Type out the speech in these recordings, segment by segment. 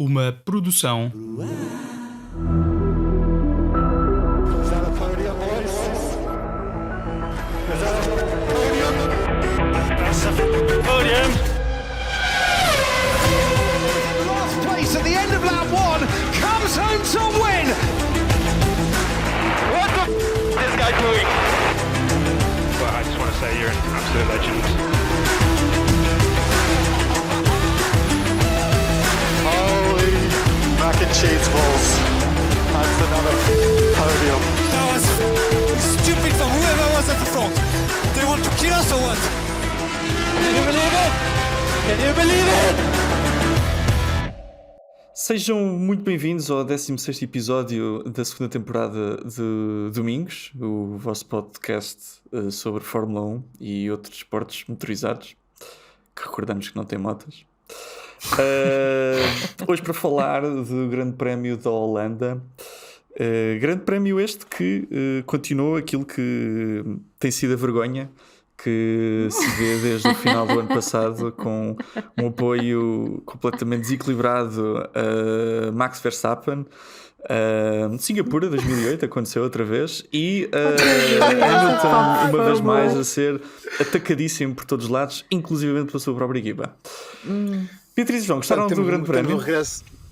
Uma produção Podium. Last place at the end of lap one comes home to win. What the is this guy doing? Well, I just want to say you're an absolute legend. Holy mac and cheese balls. That's another podium. That was stupid from whoever was at the front. They want to kill us or what? Can you believe it? Can you believe it? Sejam muito bem-vindos ao 16º episódio da segunda temporada de Domingos, o vosso podcast sobre Fórmula 1 e outros esportes motorizados, que recordamos que não tem motas. Hoje para falar do Grande Prémio da Holanda. Grande Prémio este que continuou aquilo que tem sido a vergonha que se vê desde o final do ano passado, com um apoio completamente desequilibrado a Max Verstappen. Singapura 2008 aconteceu outra vez e Hamilton uma vez mais a ser atacadíssimo por todos os lados, inclusivamente pela sua própria equipa. Beatriz e João, gostaram do Grande Prémio?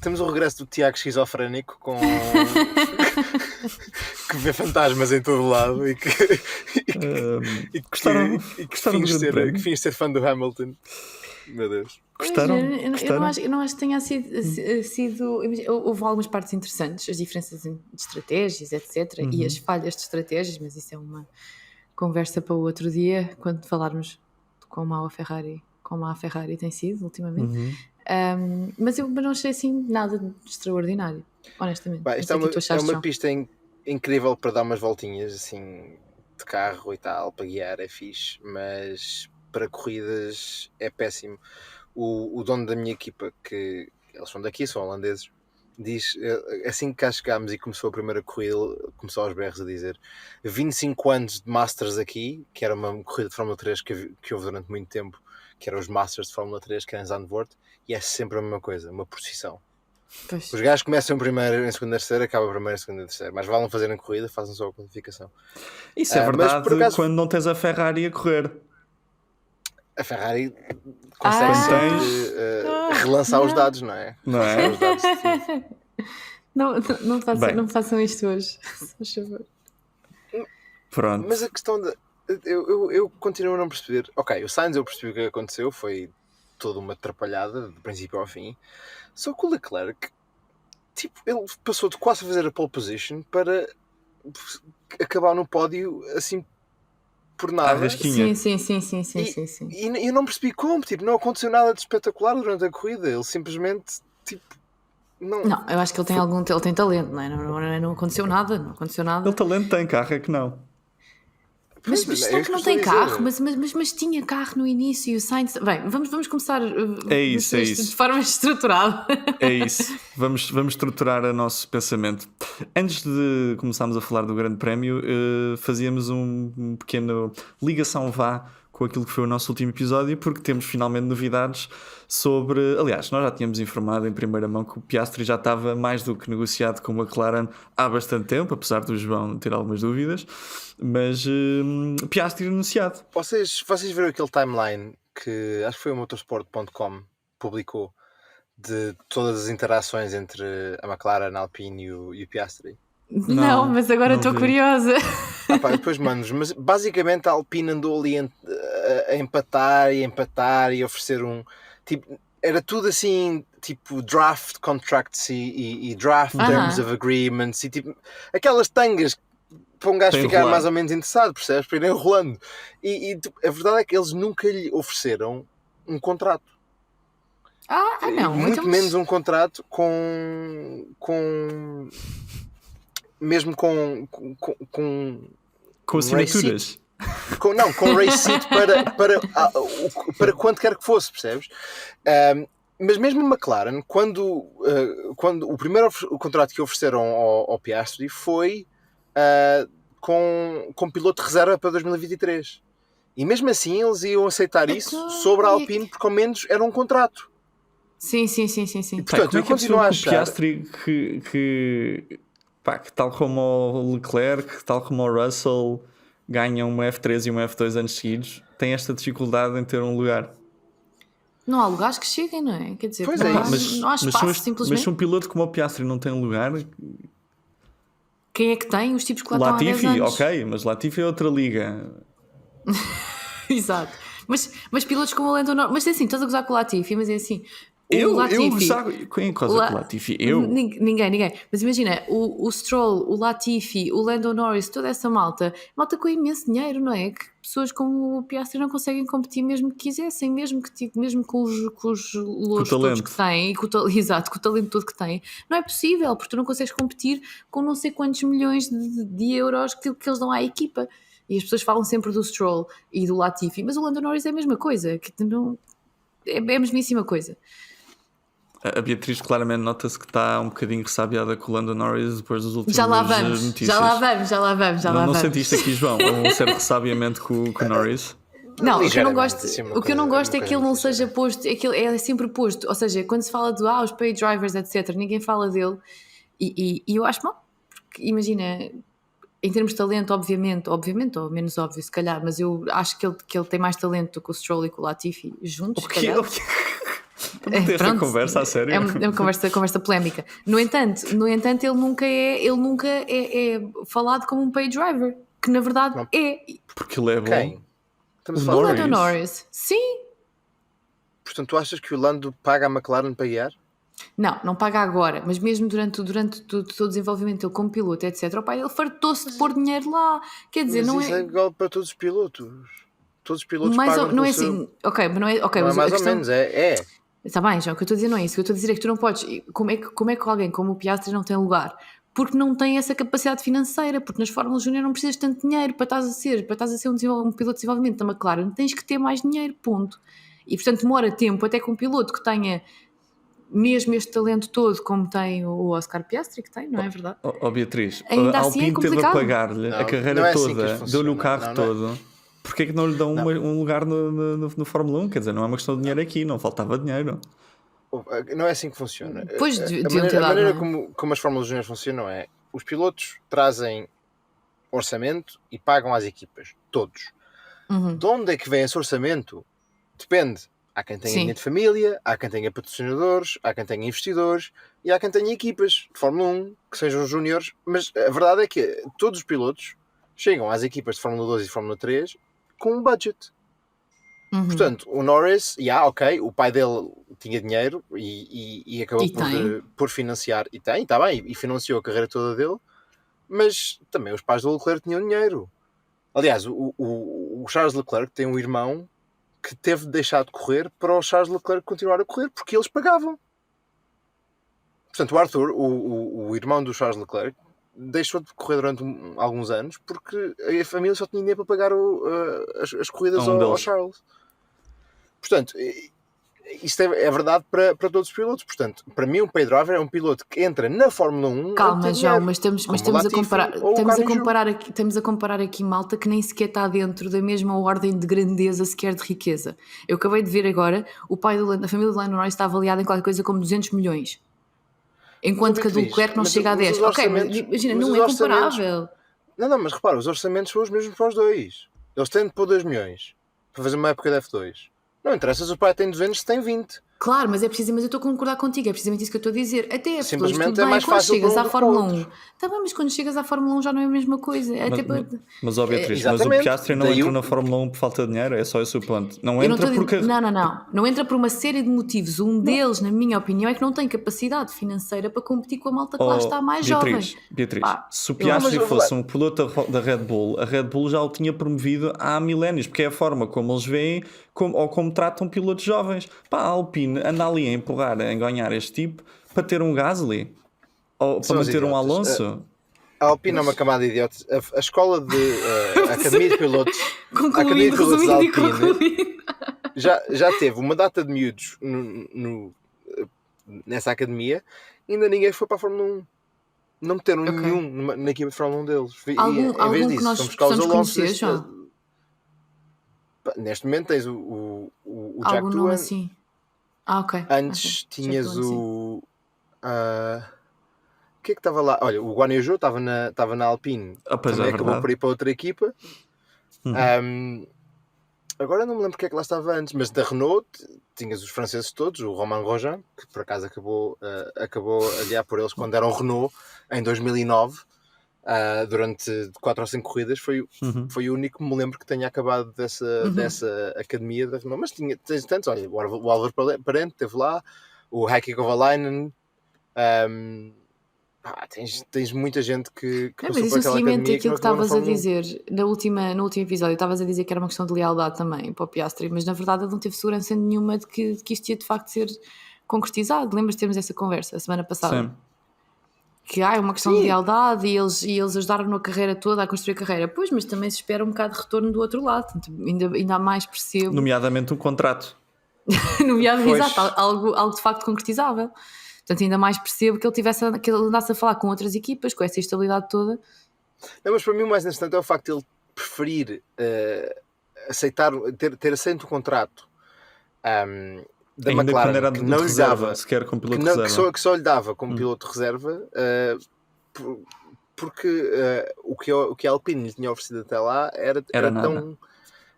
Temos o regresso do Tiago esquizofrénico que vê fantasmas em todo lado e que gostaram do Grande Prémio? Que finge ser fã do Hamilton. Meu Deus. Gostaram? Eu não acho que tenha sido. Houve algumas partes interessantes, as diferenças de estratégias, etc. E as falhas de estratégias, mas isso é uma conversa para o outro dia, quando falarmos de como a Ferrari tem sido ultimamente. Mas eu não achei assim nada de extraordinário, honestamente. Isto é uma pista incrível para dar umas voltinhas assim de carro e tal, para guiar é fixe, mas para corridas é péssimo. O dono da minha equipa, que eles são daqui, são holandeses, diz, assim que cá chegámos e começou a primeira corrida, começou aos berros a dizer 25 anos de Masters aqui, que era uma corrida de Fórmula 3 que houve durante muito tempo, que eram os Masters de Fórmula 3, que era em Zandvoort, e é sempre a mesma coisa, uma procissão. Pois. Os gajos começam em primeiro, em segunda, terceira, acabam primeiro, em segunda, terceira, mas vão fazer a corrida, fazem só a qualificação. Isso é verdade, mas por acaso, quando não tens a Ferrari a correr. A Ferrari consegue sempre relançar os dados, não é? Não é? Os dados de Não façam isto hoje, por favor. Pronto. Mas a questão de... Eu continuo a não perceber. Ok, o Sainz eu percebi o que aconteceu, foi toda uma atrapalhada de princípio ao fim. Só que o Leclerc, tipo, ele passou de quase a fazer a pole position para acabar no pódio assim por nada. Sim. E eu não percebi como, tipo, não aconteceu nada de espetacular durante a corrida. Ele simplesmente, tipo, não, eu acho que ele tem talento, não é? Não aconteceu nada. Ele talento tem, carro é que não. Mas será que não tem carro? Mas tinha carro no início e o Sainz... Bem, vamos começar de forma estruturada. É isso. Vamos estruturar o nosso pensamento. Antes de começarmos a falar do Grande Prémio, fazíamos um pequeno ligação com aquilo que foi o nosso último episódio, porque temos finalmente novidades sobre... Aliás, nós já tínhamos informado em primeira mão que o Piastri já estava mais do que negociado com a McLaren há bastante tempo, apesar do João ter algumas dúvidas, mas Piastri anunciado. Vocês viram aquele timeline que acho que foi o motorsport.com publicou de todas as interações entre a McLaren, a Alpine e o Piastri? Não, mas agora estou curiosa. Depois mas basicamente a Alpine andou ali a empatar e oferecer um tipo, era tudo assim, tipo draft contracts e draft terms of agreements e tipo aquelas tangas para um gajo ficar mais ou menos interessado, percebes? Para irem rolando. E a verdade é que eles nunca lhe ofereceram um contrato. Não. Muito menos um contrato mesmo com assinaturas. Com race seat para quanto quer que fosse, percebes? Mas mesmo a McLaren, quando o primeiro contrato que ofereceram ao Piastri foi com piloto de reserva para 2023. E mesmo assim eles iam aceitar isso sobre a Alpine, porque ao menos era um contrato. Sim. Portanto, Como é eu que é continuo possível a que o achar. Piastri, que tal como o Leclerc, tal como o Russell, ganha uma F3 e uma F2 anos seguidos, tem esta dificuldade em ter um lugar? Não há lugares que cheguem, não é? Quer dizer, Pois não, é há, isso. não há espaço, mas simplesmente. se um piloto como o Piastri não tem lugar, Quem é que tem? Os tipos que lá estão há 10 Latifi, anos. ok, mas Latifi é outra liga. Exato. Mas pilotos como o Lando Norris. Mas é assim, estás a gozar com o Latifi, mas é assim. O Eu Latifi. sabe, quem cosa com o Latifi? Eu? Ninguém. Mas imagina, o Stroll, o Latifi, o Lando Norris, toda essa malta com imenso dinheiro, não é? Que pessoas como o Piastri não conseguem competir mesmo que quisessem, mesmo com os louros todos talento. que têm, e exato, com o talento todo que têm. Não é possível, porque tu não consegues competir com não sei quantos milhões de euros que eles dão à equipa. E as pessoas falam sempre do Stroll e do Latifi, mas o Lando Norris é a mesma coisa, que não, é a mesmíssima coisa. A Beatriz claramente nota-se que está um bocadinho ressabiada com o Lando Norris depois das últimas Já lá vamos, notícias. já lá Não vamos. sentiste aqui, João, um certo ressabiamente com o Norris? Não, o que eu não Ligeiramente, gosto, assim, o que eu não gosto é que ele não seja ligeira. posto, é que ele é sempre posto, ou seja, quando se fala os pay drivers, etc., ninguém fala dele, e eu acho mal, porque imagina, em termos de talento, obviamente, ou menos óbvio, se calhar, mas eu acho que ele tem mais talento do que o Stroll e com o Latifi juntos, se calhar. Para ter esta Pronto, conversa a sério? é uma conversa polémica. No entanto, ele nunca é falado como um pay driver, que na verdade Não. é. Porque ele é bom. Quem? Estamos a O falar O de Lando Norris? Norris, sim. Portanto, tu achas que o Lando paga a McLaren para guiar? Não paga agora, mas mesmo durante todo o desenvolvimento dele como piloto, etc. O pai ele fartou-se de pôr dinheiro lá. Quer dizer, Mas não isso é. é igual para todos os pilotos. Todos os pilotos Mais pagam ou, não é pelo seu... assim. Ok, mas não é. Ok, Não é mas mais a ou questão, menos, é. Está bem, João, o que eu estou a dizer não é isso. O que eu estou a dizer é que tu não podes. Como é que alguém como o Piastri não tem lugar? Porque não tem essa capacidade financeira, porque nas Fórmulas Júnior não precisas de tanto dinheiro para estás a ser um piloto de desenvolvimento da McLaren, tens que ter mais dinheiro, ponto. E portanto demora tempo até que um piloto que tenha mesmo este talento todo, como tem o Oscar Piastri, que tem, não é verdade? Beatriz, Ainda a assim é Alpine teve a complicado. pagar-lhe a Não, carreira não é assim que toda, isto deu-lhe o funciona. carro Não é. todo. Porquê é que não lhe dão Não. um lugar no Fórmula 1? Quer dizer, não é uma questão de dinheiro aqui, não faltava dinheiro. Não é assim que funciona. Pois deviam ter A dado, maneira não é? como as Fórmulas Júnior funcionam é: os pilotos trazem orçamento e pagam às equipas, todos. De onde é que vem esse orçamento? Depende. Há quem tenha Sim. dinheiro de família, há quem tenha patrocinadores, há quem tenha investidores e há quem tenha equipas de Fórmula 1 que sejam júniores. Mas a verdade é que todos os pilotos chegam às equipas de Fórmula 2 e Fórmula 3 com um budget. Portanto, o Norris, ok, o pai dele tinha dinheiro e acabou por financiar, e tem, está bem, e financiou a carreira toda dele, mas também os pais do Leclerc tinham dinheiro. Aliás, o Charles Leclerc tem um irmão que teve de deixar de correr para o Charles Leclerc continuar a correr, porque eles pagavam. Portanto, o Arthur, o irmão do Charles Leclerc, deixou de correr durante alguns anos porque a família só tinha dinheiro para pagar as corridas ao Charles. Portanto, isto é verdade para todos os pilotos. Portanto, para mim, um pay driver é um piloto que entra na Fórmula 1. Calma, João, mas estamos a comparar aqui malta que nem sequer está dentro da mesma ordem de grandeza sequer de riqueza. Eu acabei de ver agora, o pai da família do Lando Norris está avaliado em qualquer coisa como 200 milhões. Enquanto que a do Leclerc não chega a 10. Ok, mas imagina, não é comparável. Não, mas repara, os orçamentos são os mesmos para os dois. Eles têm de pôr 2 milhões para fazer uma época de F2. Não interessa se o pai tem 200, se tem 20. Claro, mas mas eu estou a concordar contigo, é precisamente isso que eu estou a dizer. Até F2, simplesmente tudo bem, mais quando fácil chegas para um à do que Fórmula para o 1. outro. Está bem, mas quando chegas à Fórmula 1 já não é a mesma coisa. Mas ó Beatriz, mas o Exatamente. Piastri não entrou na Fórmula 1 por falta de dinheiro, é só esse o ponto. Não entra porque... Não entra por uma série de motivos. Um deles, na minha opinião, é que não tem capacidade financeira para competir com a malta que lá está mais jovem. Beatriz, se o Piastri fosse um piloto da Red Bull, a Red Bull já o tinha promovido há milénios, porque é a forma como eles veem ou como tratam pilotos jovens. Pá, a Alpine anda ali a empurrar, a ganhar este tipo para ter um Gasly ou para manter um Alonso. A Alpine é uma camada de idiotas. A escola de a Academia de Pilotos, Concluído, resumindo e concluído. já teve uma data de miúdos nessa academia e ainda ninguém foi para a Fórmula 1. Não meteram nenhum na equipa de Fórmula 1 deles. Algum vez que disso, nós vamos buscar os possamos Alonso. conhecer, João? Neste momento tens o Jack Algum nome Doohan. assim? Ok. Antes Ok. tinhas Já estou o. O que é que estava lá? Olha, o Guan Yu Zhou estava na Alpine. Pois Também é acabou verdade. por ir para outra equipa. Uhum. Agora não me lembro porque é que lá estava antes, mas da Renault tinhas os franceses todos, o Romain Grosjean, que por acaso acabou a guiar por eles quando eram Renault em 2009. Durante 4 ou 5 corridas foi o único que me lembro que tenha acabado dessa academia da Renault. Mas tens tantos, olha, o Álvaro Parente esteve lá, o Heikki Kovalainen, tens muita gente que Não, mas passou isso por é o aquela seguimento academia que daquilo não que acabou na estavas a Fórmula 1. dizer no último episódio. Estavas a dizer que era uma questão de lealdade também para o Piastri, mas na verdade ele não teve segurança nenhuma de que isto ia de facto ser concretizado. Lembras de termos essa conversa a semana passada? Sim. Que é uma questão de Sim. lealdade e eles ajudaram a carreira toda a construir a carreira. Pois, mas também se espera um bocado de retorno do outro lado. Portanto, ainda mais percebo. Nomeadamente um contrato. Pois. Exato, algo de facto concretizável. Portanto, ainda mais percebo que ele andasse a falar com outras equipas, com essa estabilidade toda. Não, mas para mim o mais interessante é o facto de ele preferir aceitar, ter aceito o contrato da Ainda McLaren, quando era que de não lhe reserva, dava, sequer com que, piloto não- de que reserva. só, que só lhe dava como piloto de reserva, porque o que a Alpine lhe tinha oferecido até lá era nada.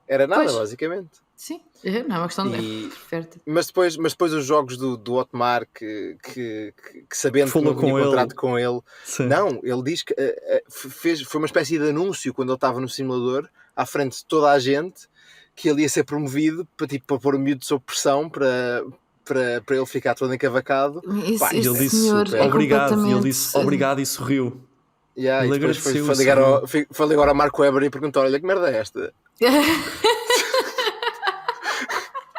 era nada, Pois. basicamente. Sim, não é uma questão E- de oferta. Mas depois os jogos do Otmar, que sabendo que Falou não tinha com ele. contrato com ele, Sim. não, ele diz que foi uma espécie de anúncio quando ele estava no simulador, à frente de toda a gente, que ele ia ser promovido para pôr o miúdo sob pressão, para ele ficar todo encavacado. Pá, E ele Esse disse senhor é obrigado. E ele completamente- disse obrigado e sorriu. Yeah, e Ele depois agradeceu, foi ligar ao Marco Webber e perguntou: olha, que merda é esta?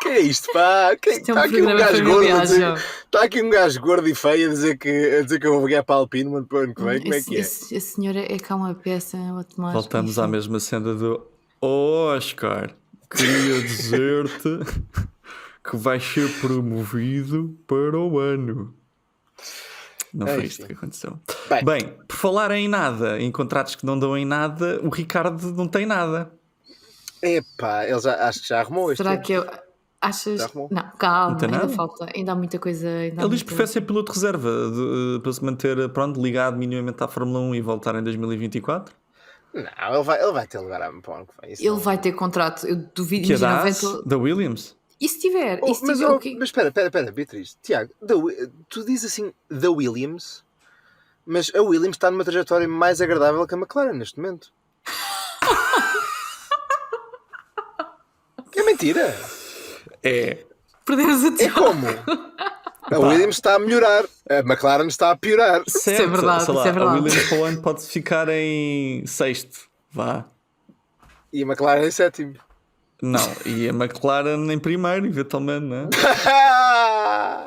Que é isto, pá? Isto é um Está aqui um programa gajo gordo familiar, a dizer, João. está aqui um gajo gordo e feio a dizer que eu vou ganhar para a Alpine no ano que vem. Como é que é? Esse senhor é cá uma peça, o Tomás. Voltamos enfim. à mesma cena do Oscar. Queria dizer-te que vais ser promovido para o ano. Não foi isto sim. que aconteceu. Bem. Bem, por falar em nada, em contratos que não dão em nada, o Ricardo não tem nada. Epá, ele acho que já arrumou este. Será que eu. Achas. Já arrumou? Não, calma, Não tem ainda nada? falta. Ainda há muita coisa. Ele diz que prefere ser piloto de reserva para se manter ligado minimamente à Fórmula 1 e voltar em 2024. Não, ele vai ter lugar para o ano que vem. Isso Ele não- vai ter contrato, eu duvido. Que é da Imagina, Haas, Vettel. da Williams. E se tiver? Oh, E se mas, tiver oh, o quê? mas espera, Beatriz. Tiago, tu dizes assim da Williams, mas a Williams está numa trajetória mais agradável que a McLaren neste momento. É mentira. É. Perdemos o É Tiago. como? A Williams está a melhorar, a McLaren está a piorar. Certo, é verdade, sei lá, isso é verdade. A Williams para o ano pode ficar em sexto. Vá. E a McLaren em sétimo. Não, e a McLaren em primeiro, eventualmente, não é?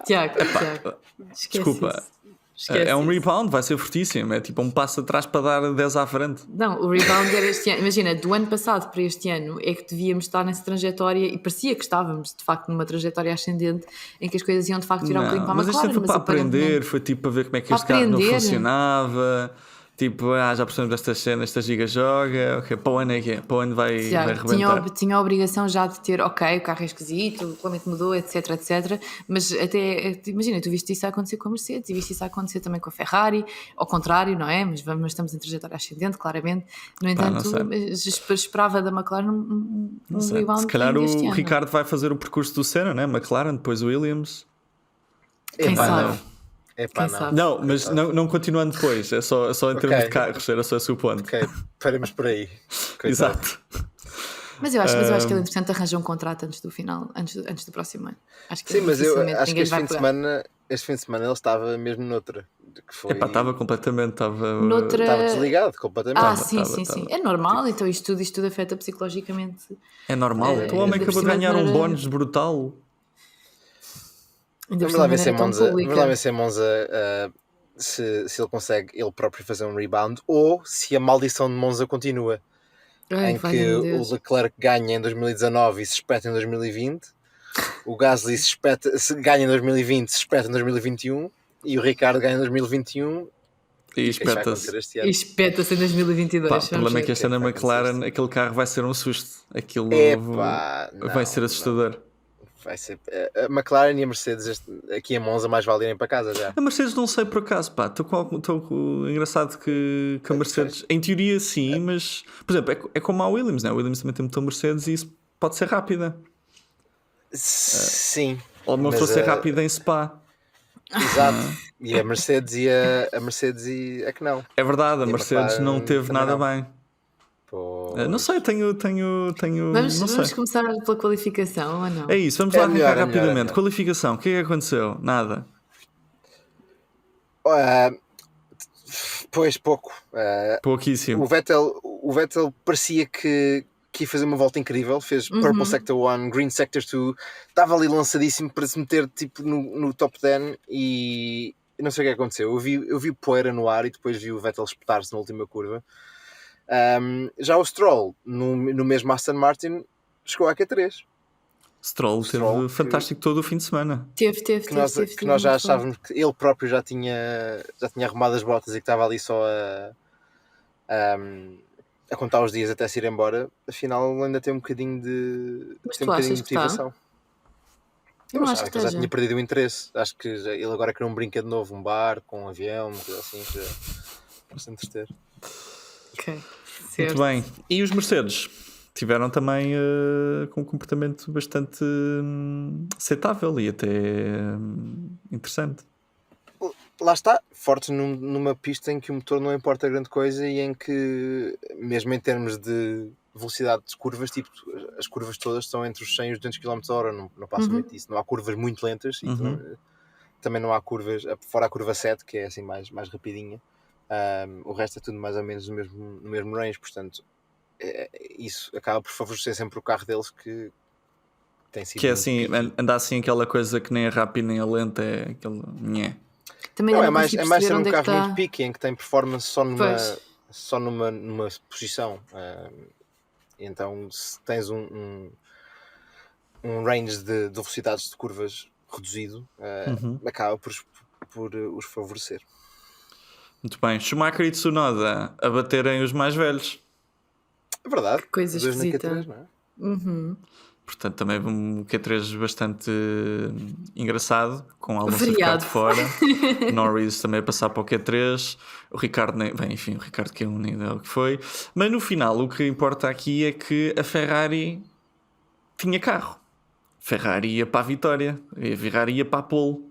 Tiago. Esquece Desculpa. isso. Esquece É um isso. rebound, vai ser fortíssimo. É tipo um passo atrás para dar 10 à frente. Não, o rebound era este ano. Imagina, do ano passado para este ano é que devíamos estar nessa trajetória e parecia que estávamos de facto numa trajetória ascendente em que as coisas iam de facto virar um bocadinho para a Mas isto McLaren. foi para aprender, aparentemente- foi tipo para ver como é que Para este carro não aprender. funcionava. Tipo, já percebemos destas cenas, esta giga joga. Ok, para o ano é que é? Para o ano vai Tiago, rebentar. tinha a obrigação já de ter, ok, o carro é esquisito, o regulamento mudou, etc, etc. Mas até, imagina, tu viste isso a acontecer com a Mercedes e viste isso a acontecer também com a Ferrari, ao contrário, não é? Mas estamos em trajetória ascendente, claramente. No entanto, esperava da McLaren um rebound. Se calhar este o ano. Ricardo vai fazer o percurso do Senna, né? McLaren, depois o Williams. Quem Epá, sabe? não. Epá, Quem não. sabe? Não, mas não continuando depois, é só em termos de carros, era só esse o ponto. Ok, paremos por aí. Coitado. Exato. Mas eu acho que ele, entretanto, arranja um contrato antes do final, antes do próximo ano. Acho que Sim, mas eu dificilmente acho que ninguém este vai fim, de pegar. semana, este fim de semana ele estava mesmo noutra. Que foi... Epá, estava completamente. Noutra- Estava desligado completamente. Sim. tava. É normal, então isto tudo afeta psicologicamente. É normal. É, O homem ainda acabou por de cima ganhar de um maneira- bónus brutal. Ainda por Vamos cima lá de ver se maneira tão Monza, pública. vamos lá ver se Monza se ele consegue ele próprio fazer um rebound ou se a maldição de Monza continua. Ai, Em que valha-me o Deus. Leclerc ganha em 2019 e se espeta em 2020, o Gasly se ganha em 2020 se espeta em 2021 e o Ricardo ganha em 2021 E isso vai espeta-se. acontecer este E ano. espeta-se em 2022. Pá, o vamos problema é ver. que este ano a Vai McLaren, aquele carro vai ser um susto. Aquilo Epá, vai ser não. assustador. vai ser. A McLaren e a Mercedes aqui em Monza mais vale irem para casa já. A Mercedes não sei por acaso, pá. Engraçado que a Mercedes, em teoria sim, mas por exemplo, é como a Williams, né? A Williams também tem motor Mercedes e isso pode ser rápida. Sim. Ou não estou a ser rápida em Spa. Exato. E a Mercedes é que não. É verdade, a E a Mercedes não McLaren teve também nada não. bem. Pois. Não sei, tenho Vamos, não sei. vamos começar pela qualificação ou não? É isso, vamos É lá melhor, arrancar é melhor, rapidamente. é melhor. Qualificação, o que é que aconteceu? Nada. Pois pouco. Pouquíssimo. O Vettel parecia que ia fazer uma volta incrível, fez Purple Sector 1, Green Sector 2, estava ali lançadíssimo para se meter tipo, no top 10 e não sei o que aconteceu. Eu vi poeira no ar e depois vi o Vettel espetar-se na última curva. Já o Stroll, no mesmo Aston Martin, chegou à Q3. Stroll teve fantástico todo o fim de semana. Teve, Que nós já achávamos que ele próprio já tinha arrumado as botas e que estava ali só a contar os dias até se ir embora. Afinal ainda tem um bocadinho de, Mas tem tu um bocadinho achas de que está? motivação. Eu Eu acho achava que que ele já esteja. tinha perdido o interesse. Acho que ele agora quer um brinquedo novo, um barco, um avião, uma coisa assim, para se entreter. Ok, Muito certo. bem. E os Mercedes tiveram também com um comportamento bastante aceitável e até interessante. Lá está, forte numa pista em que o motor não importa grande coisa e em que, mesmo em termos de velocidade de curvas, tipo, as curvas todas estão entre os 100 e os 200 km/h, não passa muito disso. Não há curvas muito lentas e também não há curvas, fora a curva 7, que é assim mais rapidinha. O resto é tudo mais ou menos no mesmo range, portanto, isso acaba por favorecer sempre o carro deles, que tem sido Que é muito assim, picky. anda assim aquela coisa que nem é rápida nem é lenta, é aquele nhé. Também Não, ainda é não mais consegui ser perceber um onde é que carro muito está. picky, em que tem performance Pois. só numa posição. Então, se tens um range de velocidades de curvas reduzido, acaba por os favorecer. Muito bem. Schumacher e Tsunoda a baterem os mais velhos. É verdade. Que coisa os dois na esquisita. Q3, não é? Portanto, também um Q3 bastante engraçado, com Alonso a ficar Variado. de fora. Norris também a passar para o Q3. O Ricardo, o Ricardo Q1 nem é o que foi. Mas no final, o que importa aqui é que a Ferrari tinha carro. Ferrari ia para a vitória. A Ferrari ia para a pole.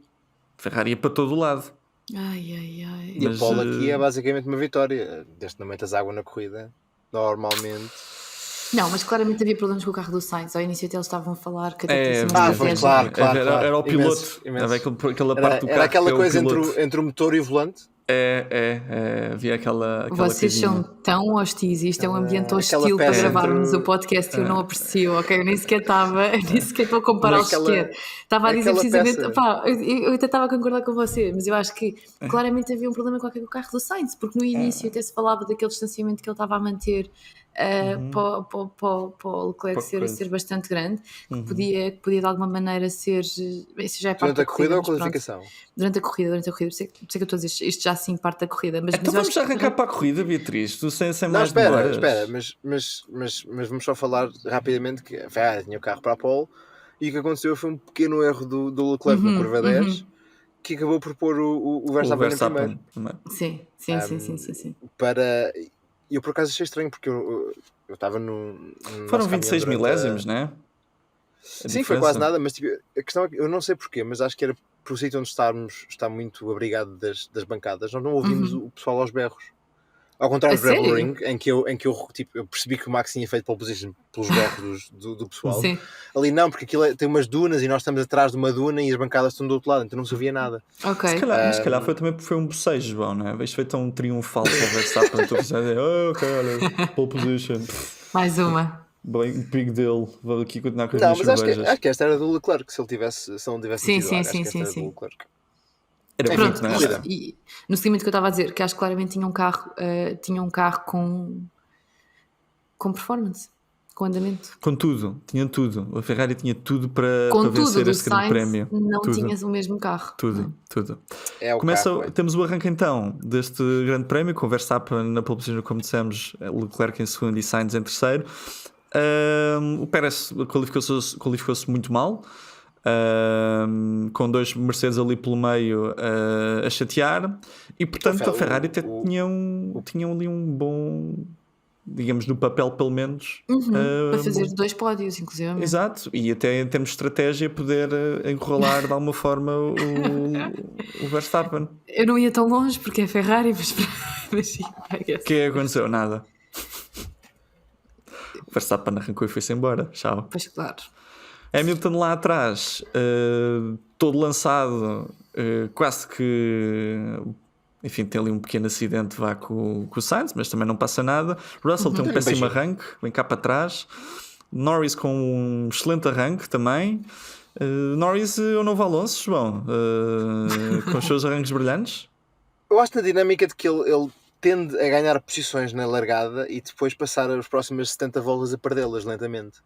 A Ferrari ia para todo o lado. Ai. E Mas, a pole aqui é basicamente uma vitória. Desde que não metas água na corrida, normalmente. Não, mas claramente havia problemas com o carro do Sainz. Ao início até eles estavam a falar que até tinha sido Ah, uma foi estratégia. claro. Era o piloto. Imenso. Era aquela parte do carro. Era aquela que é o coisa piloto. entre o motor e o volante. Havia aquela Vocês coisinha. são tão hostis, isto é um ambiente hostil aquela para peça gravarmos entre- o podcast e eu não aprecio, ok? Eu nem sequer estou a compará-los sequer. Estava a dizer naquela precisamente, peça. pá, eu até estava a concordar com você, mas eu acho que claramente havia um problema qualquer com o carro do Sainz, porque no início até se falava daquele distanciamento que ele estava a manter para o Leclerc ser bastante grande, que podia de alguma maneira ser, isso já é parte Durante da a corrida ou a mas pronto. qualificação? Durante a corrida, por isso é que eu estou a dizer isto já sim parte da corrida. Mas Então eu acho vamos já que- arrancar para a corrida, Beatriz. Tu sem Não, mais espera, demoras. mas vamos só falar rapidamente que a Ferrari tinha o carro para a pole e o que aconteceu foi um pequeno erro do Leclerc na curva 10 que acabou por pôr o O Verstappen em primeiro. Verstappen primeiro. Sim. Para... Eu por acaso achei estranho porque eu estava no Foram nosso 26 caminhão durante milésimos, não é? Sim, foi quase nada, mas tipo, a questão é que eu não sei porquê, mas acho que era por o sítio onde está muito abrigado das bancadas. Nós não ouvimos o pessoal aos berros. Ao contrário A do Red Bull sério? Ring, em que eu percebi que o Max tinha feito pole position pelos berros do pessoal. Sim. Ali não, porque aquilo tem umas dunas e nós estamos atrás de uma duna e as bancadas estão do outro lado, então não se ouvia nada. Ok. Se calhar foi também porque foi um bocejo, João, não é? Isto foi tão triunfal para o Verstappen. Estou a dizer, ok, olha, pole position. Mais uma. Bem, big deal. Vou aqui continuar com as Não, minhas mas acho cervejas. que esta era do Leclerc, se não tivesse Sim, metido sim, água, acho sim, que esta era sim. do Leclerc. Era Enfim, muito, Pronto, não é? corrida. e no seguimento que eu estava a dizer, que acho que claramente tinha um carro com performance, com andamento. Com tudo, tinha tudo. A Ferrari tinha tudo para Contudo, vencer do este grande Sainz prémio. não Tudo. tinhas o mesmo carro. Tudo. É o Começa, carro, é. temos o arranque então deste grande prémio, com Verstappen na pole position, como dissemos, Leclerc em segundo e Sainz em terceiro. O Pérez qualificou-se muito mal. com 2 Mercedes ali pelo meio a chatear, e portanto Rafael, a Ferrari até tinham ali um bom, digamos, no papel pelo menos, Para fazer 2 pódios, inclusive. exato, e até em termos de estratégia poder enrolar de alguma forma o Verstappen. Eu não ia tão longe porque é Ferrari, mas sim, I guess. O que aconteceu? Nada. O Verstappen arrancou e foi-se embora. Tchau. Pois claro. Hamilton lá atrás, todo lançado, quase que, enfim, tem ali um pequeno acidente vá com o Sainz, mas também não passa nada. Russell tem um péssimo arranque, vem cá para trás. Norris com um excelente arranque também. Norris é o novo Alonso, João, com os seus arranques brilhantes. Eu acho que a dinâmica de que ele tende a ganhar posições na largada e depois passar as próximas 70 voltas a perdê-las lentamente.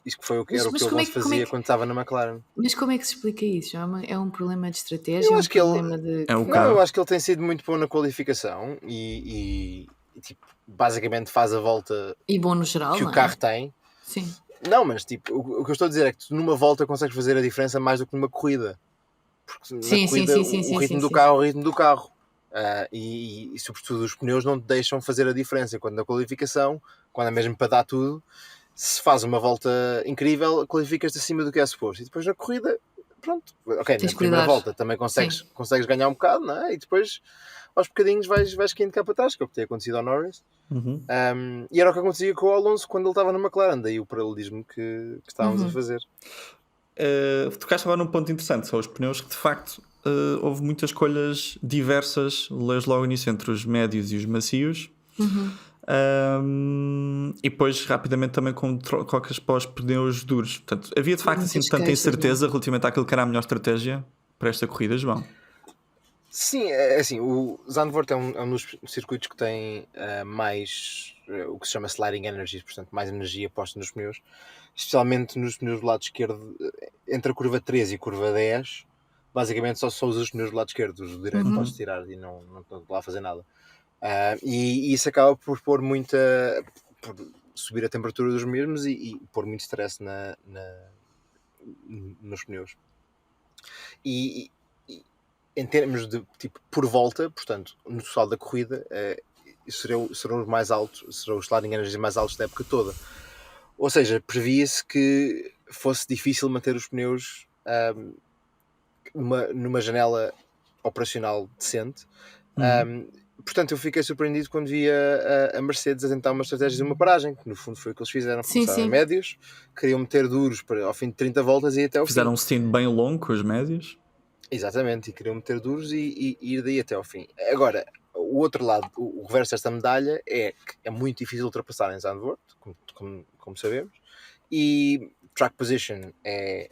Isto foi o que era o que o Alonso fazia quando estava na McLaren. Mas como é que se explica isso? É um problema de estratégia? Eu acho que problema de... eu acho que ele tem sido muito bom na qualificação e tipo, basicamente faz a volta e bom no geral, que o carro tem. Sim. Não, mas tipo, o que eu estou a dizer é que tu numa volta consegues fazer a diferença mais do que numa corrida. Porque na corrida o ritmo do carro é o ritmo do carro. E sobretudo os pneus não te deixam fazer a diferença. Quando na qualificação, quando é mesmo para dar tudo, se faz uma volta incrível, qualificas-te acima do que é suposto. E depois na corrida, pronto, ok, na primeira volta também consegues ganhar um bocado, não é? E depois aos bocadinhos vais caindo cá para trás, que é o que tem acontecido ao Norris. E era o que acontecia com o Alonso quando ele estava na McLaren, daí o paralelismo que estávamos a fazer. Tocaste agora num ponto interessante, são os pneus, que de facto houve muitas escolhas diversas, lês logo nisso, entre os médios e os macios. E depois rapidamente também com trocas para os pneus duros. Portanto, havia de facto assim tanta incerteza relativamente àquilo que era a melhor estratégia para esta corrida, João. Sim, é assim, o Zandvoort é um dos circuitos que tem mais o que se chama sliding energy, portanto mais energia posta nos pneus, especialmente nos pneus do lado esquerdo, entre a curva 13 e a curva 10, basicamente só usas os pneus do lado esquerdo, os do direito podes tirar e não estão lá a fazer nada. E isso acaba por pôr por subir a temperatura dos mesmos e pôr muito stress nos pneus. E em termos de tipo por volta, portanto, no total da corrida, serão os mais altos, serão os sliding energies mais altos da época toda. Ou seja, previa-se que fosse difícil manter os pneus numa janela operacional decente. Portanto, eu fiquei surpreendido quando via a Mercedes a tentar uma estratégia de uma paragem, que no fundo foi o que eles fizeram. Começaram em médios, queriam meter duros ao fim de 30 voltas e até ao fizeram um stint bem longo com os médios. Exatamente, e queriam meter duros e ir daí até ao fim. Agora, o outro lado, o reverso desta medalha é que é muito difícil ultrapassar em Zandvoort, como sabemos, e track position é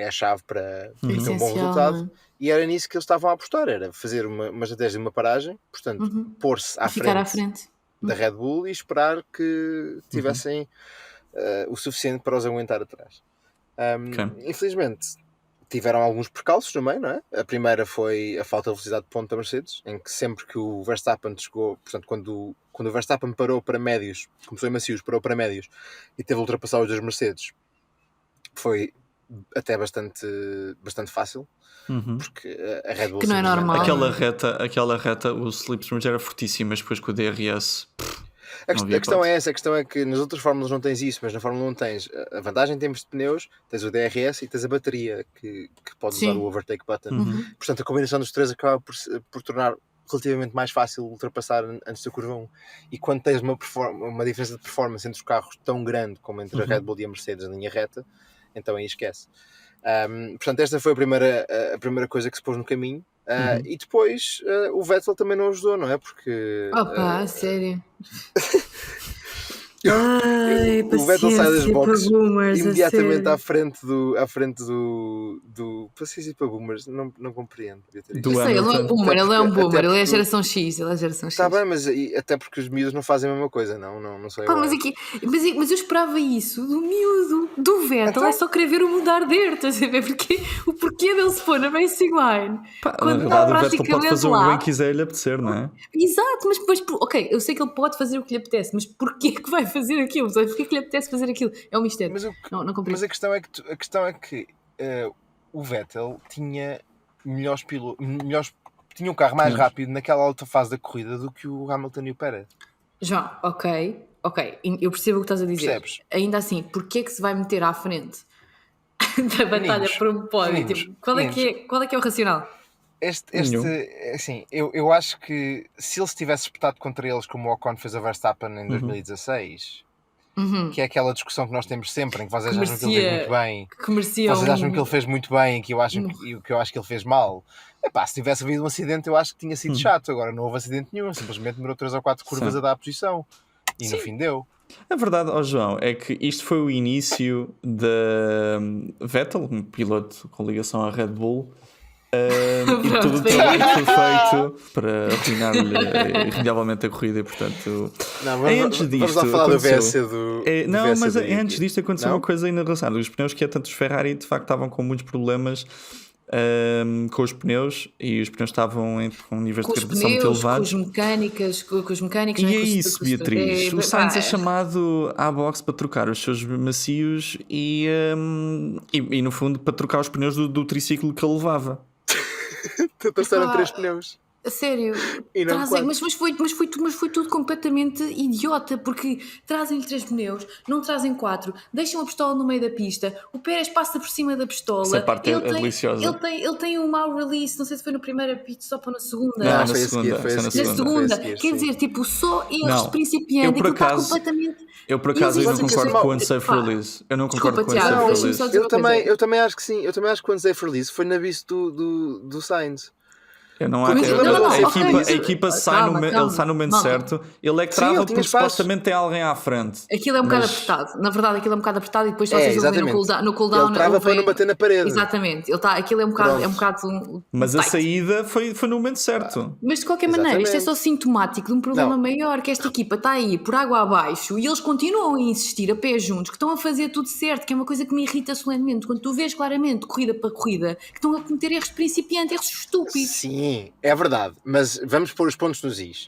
a chave para ter um bom resultado, e era nisso que eles estavam a apostar, era fazer uma estratégia de uma paragem, portanto, pôr-se à frente da Red Bull e esperar que tivessem o suficiente para os aguentar atrás. Infelizmente tiveram alguns percalços também, não é? A primeira foi a falta de velocidade de ponta da Mercedes, em que sempre que o Verstappen chegou, portanto, quando o Verstappen parou para médios, começou em macios, parou para médios e teve a ultrapassar os dois Mercedes, foi até bastante fácil, porque a Red Bull... Que não é normal. Aquela reta, o slipstream já era fortíssimo, mas depois com o DRS... A questão é essa, a questão é que nas outras fórmulas não tens isso, mas na Fórmula 1 tens a vantagem em termos de pneus, tens o DRS e tens a bateria, que podes usar o overtake button. Portanto, a combinação dos três acaba por tornar relativamente mais fácil ultrapassar antes da curva 1. E quando tens uma diferença de performance entre os carros tão grande como entre a Red Bull e a Mercedes na linha reta, então aí esquece. Portanto, esta foi a primeira coisa que se pôs no caminho. E depois o Vettel também não ajudou, não é? Porque sério. O Vettel sai das boxes imediatamente à frente do paciência para boomers, não compreendo. Ele não é um boomer, ele é um boomer, ele é a geração X, Está bem, mas até porque os miúdos não fazem a mesma coisa, não sei. Mas eu esperava isso do miúdo, do Vettel, então... é só querer ver o mudar dele, estás a ver? O porquê dele se pôr na racing line. Quando está praticamente o Vettel pode fazer o que quiser lhe apetecer, não é? Exato, mas depois, ok, eu sei que ele pode fazer o que lhe apetece, mas porquê que vai fazer aquilo? Porquê que lhe apetece fazer aquilo? É um mistério. Mas, Não compreendo. mas a questão é que o Vettel tinha tinha um carro mais rápido naquela alta fase da corrida do que o Hamilton e o Pérez. João, ok, eu percebo o que estás a dizer. Percebes? Ainda assim, porquê é que se vai meter à frente da batalha Meninos, por um pódio? meninos, Tipo, qual é que é o racional? Nenhum. Assim, eu acho que se ele se tivesse espetado contra eles como o Ocon fez a Verstappen em 2016, que é aquela discussão que nós temos sempre, em que vocês acham que ele fez muito bem, Que merecia vocês acham que ele fez muito bem e que eu acho que ele fez mal. Epá, se tivesse havido um acidente, eu acho que tinha sido chato. Agora não houve acidente nenhum, simplesmente demorou 3 ou 4 curvas a dar a posição e no fim deu. A verdade, João, é que isto foi o início da Vettel, um piloto com ligação à Red Bull, e todo o trabalho que foi feito para arruinar-lhe irremediavelmente a corrida, e portanto... Não, vamos lá falar aconteceu... do VSC do... Não, do mas VSC antes disto aconteceu uma coisa ainda relacionada. Os pneus que é tanto os Ferrari de facto estavam com muitos problemas com os pneus, e os pneus estavam com níveis de carburação muito elevados. Com os mecânicos. E é isso, Beatriz. O Sainz é chamado à boxe para trocar os seus macios e no fundo para trocar os pneus do triciclo que ele levava. Trouxeram 3 pneus. A sério, E não trazem, quatro. mas foi tudo completamente idiota, porque trazem-lhe 3 pneus, não trazem 4, deixam a pistola no meio da pista, o Pérez passa por cima da pistola. Essa parte é deliciosa. Ele tem um mau release, não sei se foi no primeiro pit stop ou na segunda. Não, na foi a segunda, seguir, foi a na seguir. Na Foi segunda, a seguir, quer sim. dizer, tipo, só erros Não, de principiante, eu por aquilo está acaso- completamente... Eu por acaso eu não Existe- concordo Existe- com o unsafe Pá, release. Eu não concordo desculpa, com o Tiago, unsafe deixa-me release. só dizer uma coisa. Eu também acho que sim. Eu também acho que o unsafe release foi na vice do Sainz. Eu não Porque acho. não, A ok, equipa mas- sai calma, ele sai no momento calma. certo. Ele é que Sim, trava ele porque tinha espaço. supostamente tem alguém à frente. Aquilo é um bocado Mas- apertado. Na verdade, aquilo é um bocado apertado e depois vocês vão ver no cooldown. Ele trava para não bater na parede. Exatamente. Aquilo é um bocado Mas a tight. saída foi no momento certo. Mas de qualquer maneira, isto é só Exatamente. sintomático de um problema Não. maior, que esta equipa está aí por água abaixo e eles continuam a insistir a pé juntos, que estão a fazer tudo certo, que é uma coisa que me irrita solenemente. Quando tu vês claramente, corrida para corrida, que estão a cometer erros de principiante, erros estúpidos. Sim, é verdade. Mas vamos pôr os pontos nos is.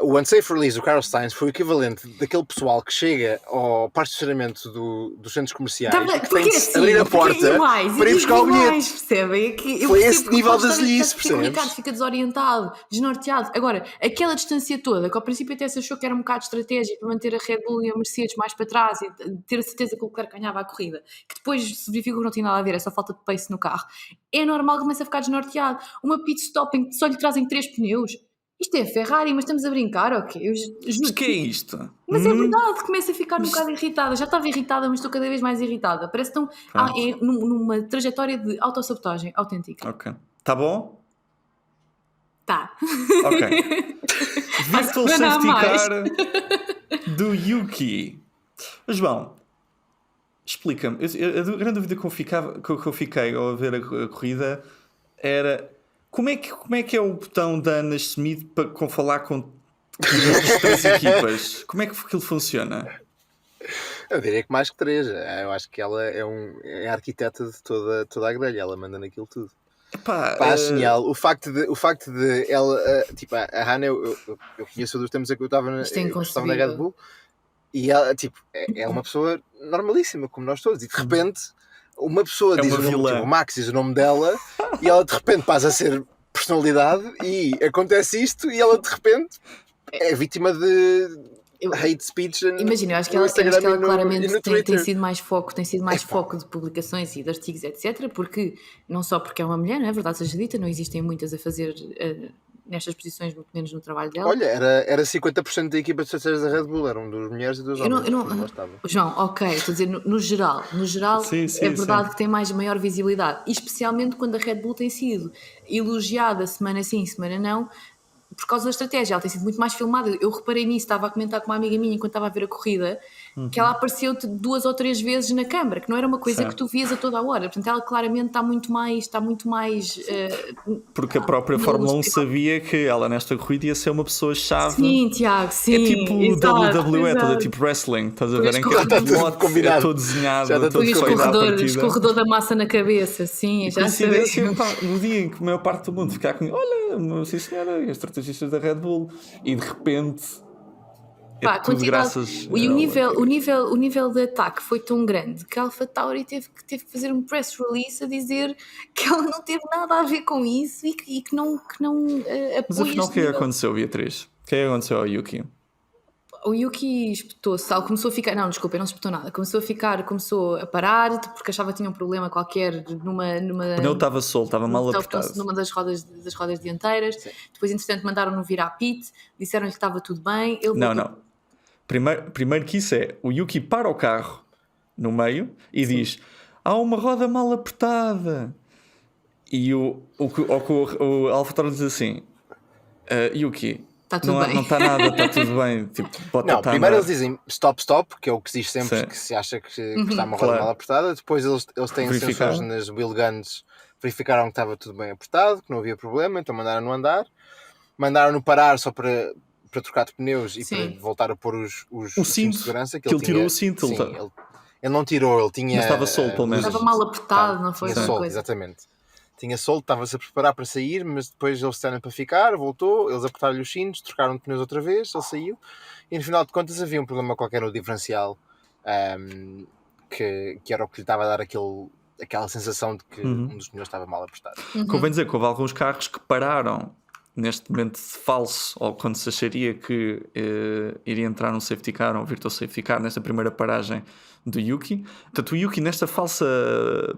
O unsafe release do Carlos Sainz foi o equivalente daquele pessoal que chega ao parque de estacionamento dos centros comerciais e que tem de abrir a porta para ir buscar o bilhete. Percebem? Foi esse nível de deslize, O percebes? Ricardo fica desorientado, desnorteado. Agora, aquela distância toda, que ao princípio até se achou que era um bocado de estratégia para manter a Red Bull e a Mercedes mais para trás e ter a certeza que o Leclerc ganhava a corrida, que depois se verificou que não tinha nada a ver, é só falta de pace no carro, é normal que comece a ficar desnorteado. Uma pit stop em que só lhe trazem 3 pneus. Isto é Ferrari, mas estamos a brincar, ok? Eu juro. Mas que é isto? Mas é verdade, começo a ficar um bocado irritada. Já estava irritada, mas estou cada vez mais irritada. Parece que estão numa trajetória de autossabotagem autêntica. Ok. Tá bom? Tá. Ok. Virtual semana há Safety mais. Car do Yuki. João, explica-me. A grande dúvida que eu fiquei ao ver a corrida era como é que é o botão da Anna Smith para falar com as 3 equipas? Como é que aquilo funciona? Eu diria que mais que 3. Eu acho que ela é a arquiteta de toda a grelha. Ela manda naquilo tudo. Pá, genial. O facto de ela, tipo, a Hannah, eu conheço dos tempos em que eu estava na Red Bull, e ela, tipo, é uma pessoa normalíssima, como nós todos, e de repente uma pessoa diz o nome, tipo, o Max diz o nome dela, e ela de repente passa a ser personalidade, e acontece isto, e ela de repente é vítima de hate speech. Imagina, eu acho que ela claramente tem sido mais foco, foco de publicações e de artigos, etc. Porque, não só porque é uma mulher, não é verdade seja dita, não existem muitas a fazer nestas posições, muito menos no trabalho dela. Olha, era 50% da equipa de estratégias da Red Bull, eram 2 mulheres e 2 homens. João, ok, estou a dizer no geral Sim, é verdade que tem maior visibilidade, e especialmente quando a Red Bull tem sido elogiada semana sim, semana não, por causa da estratégia. Ela tem sido muito mais filmada. Eu reparei nisso, estava a comentar com uma amiga minha enquanto estava a ver a corrida, que ela apareceu 2 ou 3 vezes na câmara, que não era uma coisa que tu vias a toda a hora. Portanto, ela claramente está muito mais porque a própria Fórmula 1 sabia que ela nesta corrida ia ser uma pessoa-chave. Sim, Tiago, sim. É tipo WWE, toda tipo wrestling, estás a ver? Em que é todo desenhado, todo feito à partida. Escorredor da massa na cabeça, sim, já sei. No dia em que a maior parte do mundo ficar com olha, sim senhora, as estrategistas da Red Bull, e de repente Pá, tudo quantidade- graças e ao- o nível de ataque foi tão grande que a AlphaTauri teve que fazer um press release a dizer que ela não teve nada a ver com isso e que não Mas apoia afinal, o este que é que nível. aconteceu, Beatriz? O que é que aconteceu ao Yuki? O Yuki espetou-se, ela começou a ficar. Não, desculpa, não se espetou nada. Começou a parar porque achava que tinha um problema qualquer numa. O pneu estava solto, estava mal apertado. Numa das rodas dianteiras. Depois, entretanto, mandaram-no vir à pit, disseram-lhe que estava tudo bem. Ele Não, voltou- não. Primeiro que isso é, o Yuki para o carro no meio e diz: há uma roda mal apertada. E o AlphaTauri diz assim: Yuki, Tá tudo bem." não está nada, está tudo bem. Tipo, bota Não, tá primeiro a eles dizem stop, que é o que se diz sempre Sim. que se acha que está uma roda Claro. mal apertada. Depois eles têm Verificaram. sensores nas wheel guns, verificaram que estava tudo bem apertado, que não havia problema, então mandaram-no andar. Mandaram-no parar só para trocar de pneus e Sim. para voltar a pôr os O cintos cinto, de segurança. que ele tirou tinha- o cinto, Sim, ele tá- ele não tirou, ele tinha. Mas estava solto, pelo menos. Estava mal apertado, não foi Tinha uma solto, coisa. exatamente. Tinha solto, estava-se a preparar para sair, mas depois eles disseram para ficar, voltou, eles apertaram-lhe os cintos, trocaram de pneus outra vez, ele saiu, e no final de contas havia um problema qualquer no diferencial, que era o que lhe estava a dar aquela sensação de que um dos pneus estava mal apertado. Convém dizer que houve alguns carros que pararam neste momento de falso, ou quando se acharia que iria entrar num safety car ou um virtual safety car, nesta primeira paragem do Yuki. Portanto, o Yuki, nesta falsa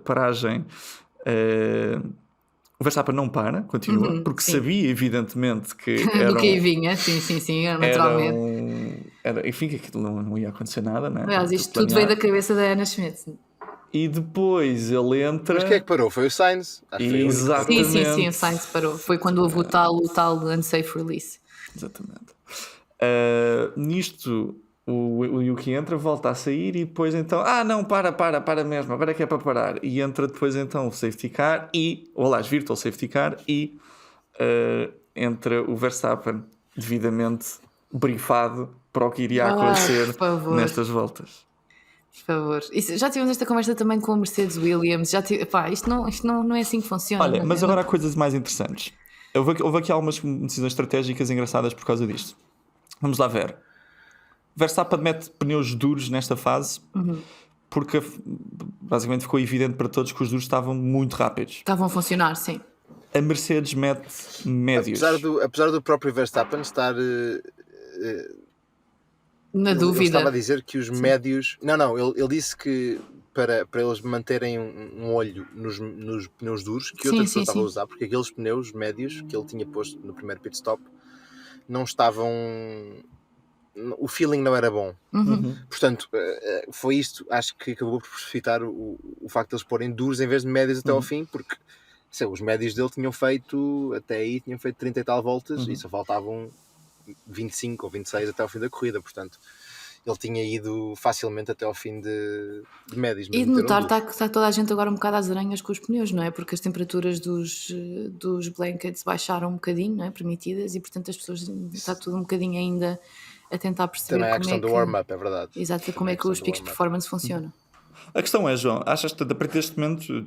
paragem, o Verstappen não para, continua, porque sim. sabia, evidentemente, que Do era que aí vinha, sim, naturalmente. enfim, que aquilo não ia acontecer nada, né? Aliás, isto Tudo tudo veio da planeado. cabeça da Ana Schmidt. E depois ele entra. Mas quem é que parou? Foi o Sainz? Acho que foi o único que parou. Exatamente. Sim, o Sainz parou. Foi quando houve o tal unsafe release. Exatamente. Nisto, o Yuki entra, volta a sair e depois então, não, para mesmo, agora é que é para parar. E entra depois então o safety car virtual safety car e entra o Verstappen devidamente brifado para o que iria acontecer por favor. nestas voltas. Por favor. Já tivemos esta conversa também com a Mercedes Williams. Isto não é assim que funciona. Olha, mas agora há coisas mais interessantes. Houve aqui algumas decisões estratégicas engraçadas por causa disto. Vamos lá ver. Verstappen mete pneus duros nesta fase porque basicamente ficou evidente para todos que os duros estavam muito rápidos. Estavam a funcionar, sim. A Mercedes mete médios. Apesar do próprio Verstappen estar... Na Ele dúvida. estava a dizer que os médios... Não, ele disse que para eles manterem um olho nos pneus duros, que outra pessoa estava a usar, porque aqueles pneus médios que ele tinha posto no primeiro pit stop não estavam... O feeling não era bom. Portanto, foi isto, acho que acabou por precipitar o facto de eles porem duros em vez de médios até ao fim, porque os médios dele tinham feito 30 e tal voltas e só faltavam 25 ou 26 até ao fim da corrida, portanto ele tinha ido facilmente até ao fim de médios. E de notar está toda a gente agora um bocado às aranhas com os pneus, não é? Porque as temperaturas dos blankets baixaram um bocadinho, não é? Permitidas, e portanto as pessoas está tudo um bocadinho ainda a tentar perceber também é a como questão é que... do warm-up, é verdade. Exato, como é que os picos de performance funcionam. A questão é, João, achas que a partir deste momento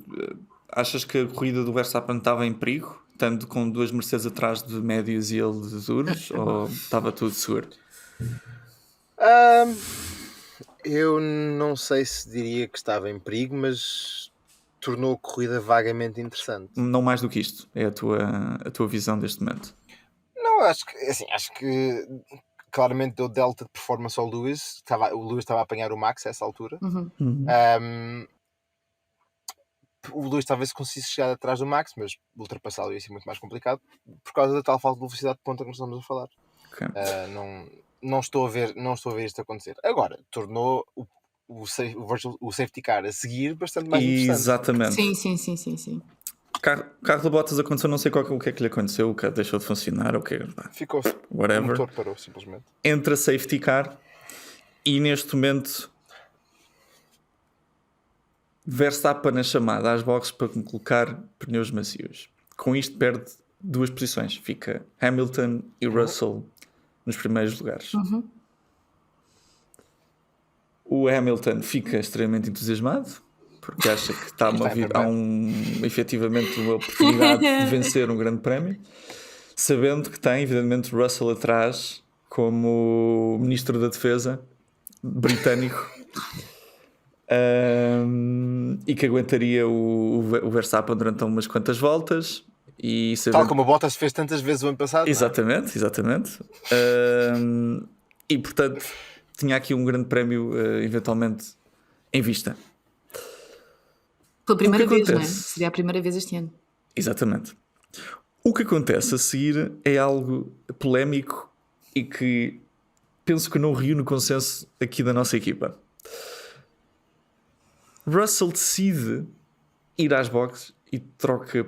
achas que a corrida do Verstappen estava em perigo, estando com duas Mercedes atrás de médios e ele de duros, ou estava tudo seguro? Eu não sei se diria que estava em perigo, mas tornou a corrida vagamente interessante. Não mais do que isto, é a tua visão deste momento. Não, acho que claramente deu delta de performance ao Lewis. O Lewis estava a apanhar o Max a essa altura. O Lewis talvez conseguisse chegar atrás do Max, mas ultrapassá-lo ia ser muito mais complicado por causa da tal falta de velocidade de ponta que nós estamos a falar. Okay. Não estou a ver isto acontecer. Agora, tornou o safety car a seguir bastante mais interessante. Exatamente. Sim. O carro de Bottas aconteceu, não sei o que é que lhe aconteceu, o carro deixou de funcionar, Ficou, whatever. o motor parou simplesmente. Entra safety car e neste momento Verstappen é chamado às boxes para colocar pneus macios. Com isto perde 2 posições, fica Hamilton e Russell nos primeiros lugares. O Hamilton fica extremamente entusiasmado porque acha que está efetivamente uma oportunidade de vencer um grande prémio, sabendo que tem evidentemente Russell atrás como Ministro da Defesa britânico. E que aguentaria o Verstappen durante umas quantas voltas. E Tal como o Bottas fez tantas vezes o ano passado. Exatamente. E portanto tinha aqui um grande prémio eventualmente em vista. Pela primeira vez, não é? acontece? Seria a primeira vez este ano. Exatamente. O que acontece a seguir é algo polémico e que penso que não reúne consenso aqui da nossa equipa. Russell decide ir às boxes e troca